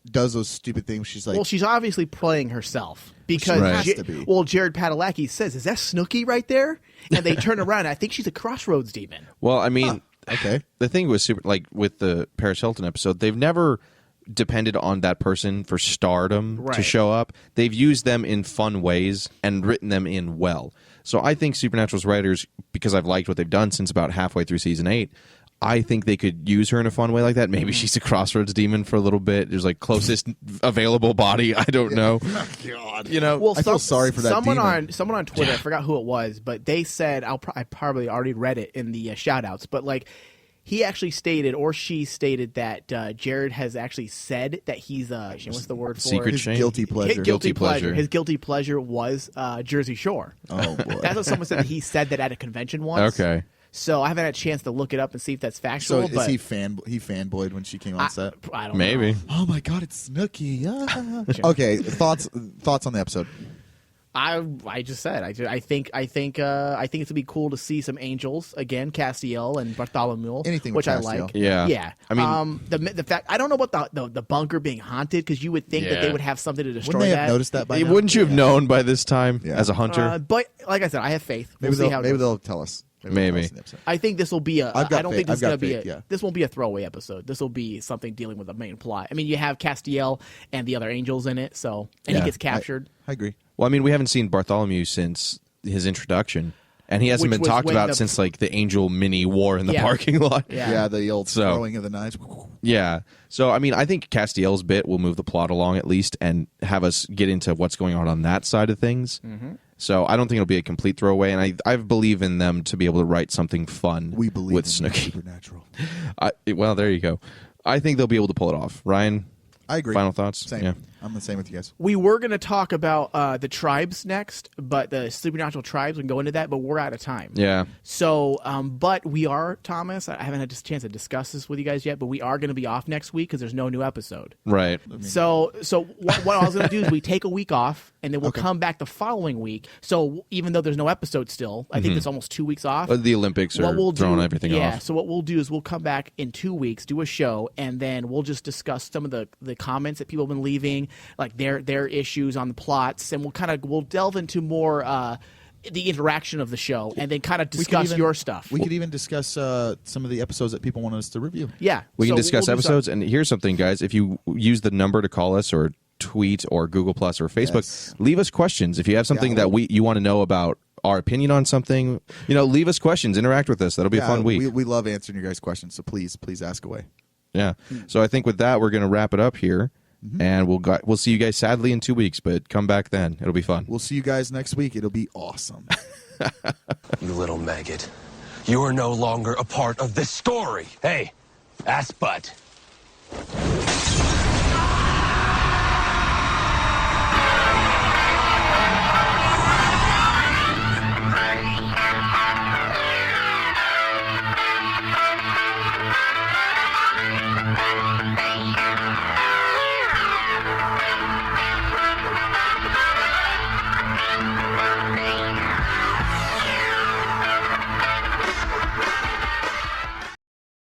Speaker 3: does those stupid things, she's like,
Speaker 1: Well, she's obviously playing herself because
Speaker 3: Right. Has to be.
Speaker 1: Jared Padalecki says, "Is that Snooki right there?" And they turn around. And I think she's a Crossroads demon.
Speaker 2: Well, I mean,
Speaker 3: okay.
Speaker 2: The thing was with the Paris Hilton episode, they've never depended on that person for stardom to show up. They've used them in fun ways and written them in well. So I think Supernatural's writers, because I've liked what they've done since about halfway through season 8, I think they could use her in a fun way like that. Maybe she's a Crossroads demon for a little bit. There's like closest available body. I don't know.
Speaker 3: Oh, God.
Speaker 1: Well,
Speaker 3: I feel sorry for that
Speaker 1: someone
Speaker 3: demon.
Speaker 1: on Twitter, I forgot who it was, but they said I probably already read it in the shout outs, but like he actually stated or she stated that Jared has actually said that he's what's the word for
Speaker 2: Secret
Speaker 1: it?
Speaker 2: shame?
Speaker 3: Guilty pleasure.
Speaker 1: Guilty pleasure. His guilty pleasure was Jersey Shore.
Speaker 3: Oh boy.
Speaker 1: That's what someone said. He said that at a convention once.
Speaker 2: Okay.
Speaker 1: So I haven't had a chance to look it up and see if that's factual.
Speaker 3: So is
Speaker 1: but
Speaker 3: he fanboyed when she came on set?
Speaker 1: I don't
Speaker 2: Maybe.
Speaker 1: know.
Speaker 3: Oh my God, it's Snooki. Ah. Okay, thoughts on the episode.
Speaker 1: I just said I think it's gonna be cool to see some angels again, Castiel and Bartholomew,
Speaker 3: Anything with
Speaker 1: which I
Speaker 3: Castiel.
Speaker 1: like.
Speaker 2: Yeah.
Speaker 1: I mean, the fact I don't know about the bunker being haunted because you would think that they
Speaker 2: Yeah.
Speaker 1: would have something to destroy
Speaker 3: Wouldn't they
Speaker 1: that.
Speaker 3: have noticed that by
Speaker 2: Hey,
Speaker 3: now?
Speaker 2: wouldn't you have known by this time
Speaker 3: Yeah.
Speaker 2: as a hunter?
Speaker 1: But like I said, I have faith.
Speaker 3: Maybe
Speaker 1: We'll see how it goes.
Speaker 3: they'll tell us.
Speaker 2: Maybe.
Speaker 3: they'll tell us in the episode.
Speaker 1: I think this will be a.
Speaker 3: I've got
Speaker 1: I don't
Speaker 3: faith.
Speaker 1: think this
Speaker 3: I've
Speaker 1: is going
Speaker 3: got
Speaker 1: to be
Speaker 3: faith,
Speaker 1: a.
Speaker 3: yeah.
Speaker 1: This won't be a throwaway episode. This will be something dealing with the main plot. I mean, you have Castiel and the other angels in it, so and
Speaker 2: Yeah.
Speaker 1: he gets captured.
Speaker 3: I agree.
Speaker 2: Well, I mean, we haven't seen Bartholomew since his introduction, and he hasn't
Speaker 1: Which
Speaker 2: been
Speaker 1: was
Speaker 2: talked
Speaker 1: when
Speaker 2: about
Speaker 1: the-
Speaker 2: since like the angel mini war in the
Speaker 1: Yeah.
Speaker 2: parking lot.
Speaker 1: Yeah.
Speaker 3: The old
Speaker 2: So-
Speaker 3: throwing of the knives.
Speaker 2: Yeah. So, I mean, I think Castiel's bit will move the plot along at least and have us get into what's going on that side of things.
Speaker 1: Mm-hmm.
Speaker 2: So I don't think it'll be a complete throwaway, and I believe in them to be able to write something fun
Speaker 3: We believe
Speaker 2: with
Speaker 3: in the
Speaker 2: Snooki.
Speaker 3: supernatural.
Speaker 2: Well, there you go. I think they'll be able to pull it off. Ryan,
Speaker 3: I agree.
Speaker 2: final thoughts?
Speaker 3: Same.
Speaker 2: Yeah.
Speaker 3: I'm the same with you guys.
Speaker 1: We were going to talk about the tribes next, but the supernatural tribes. We can go into that, but we're out of time.
Speaker 2: Yeah.
Speaker 1: So, but we are, Thomas, I haven't had a chance to discuss this with you guys yet, but we are going to be off next week because there's no new episode.
Speaker 2: Right.
Speaker 1: So what I was going to do is we take a week off, and then we'll come back the following week. So even though there's no episode still, I think there's almost 2 weeks off.
Speaker 2: The Olympics are throwing everything off.
Speaker 1: Yeah, so what we'll do is we'll come back in 2 weeks, do a show, and then we'll just discuss some of the comments that people have been leaving, like their issues on the plots, and we'll delve into more the interaction of the show, and then kind of discuss your stuff.
Speaker 3: We could even discuss some of the episodes that people want us to review.
Speaker 1: Yeah,
Speaker 2: We can
Speaker 1: so
Speaker 2: discuss
Speaker 1: we'll do
Speaker 2: episodes,
Speaker 1: some-
Speaker 2: and here's something, guys. If you use the number to call us or tweet or Google Plus or Facebook,
Speaker 3: Yes.
Speaker 2: leave us questions. If you have something that you want to know about our opinion on something, leave us questions. Interact with us. That'll be a fun week.
Speaker 3: We love answering your guys' questions, so please ask away.
Speaker 2: Yeah. So I think with that, we're going to wrap it up here, and we'll see you guys sadly in 2 weeks, but come back then. It'll be fun.
Speaker 3: We'll see you guys next week. It'll be awesome.
Speaker 7: You little maggot. You are no longer a part of this story. Hey, ass butt.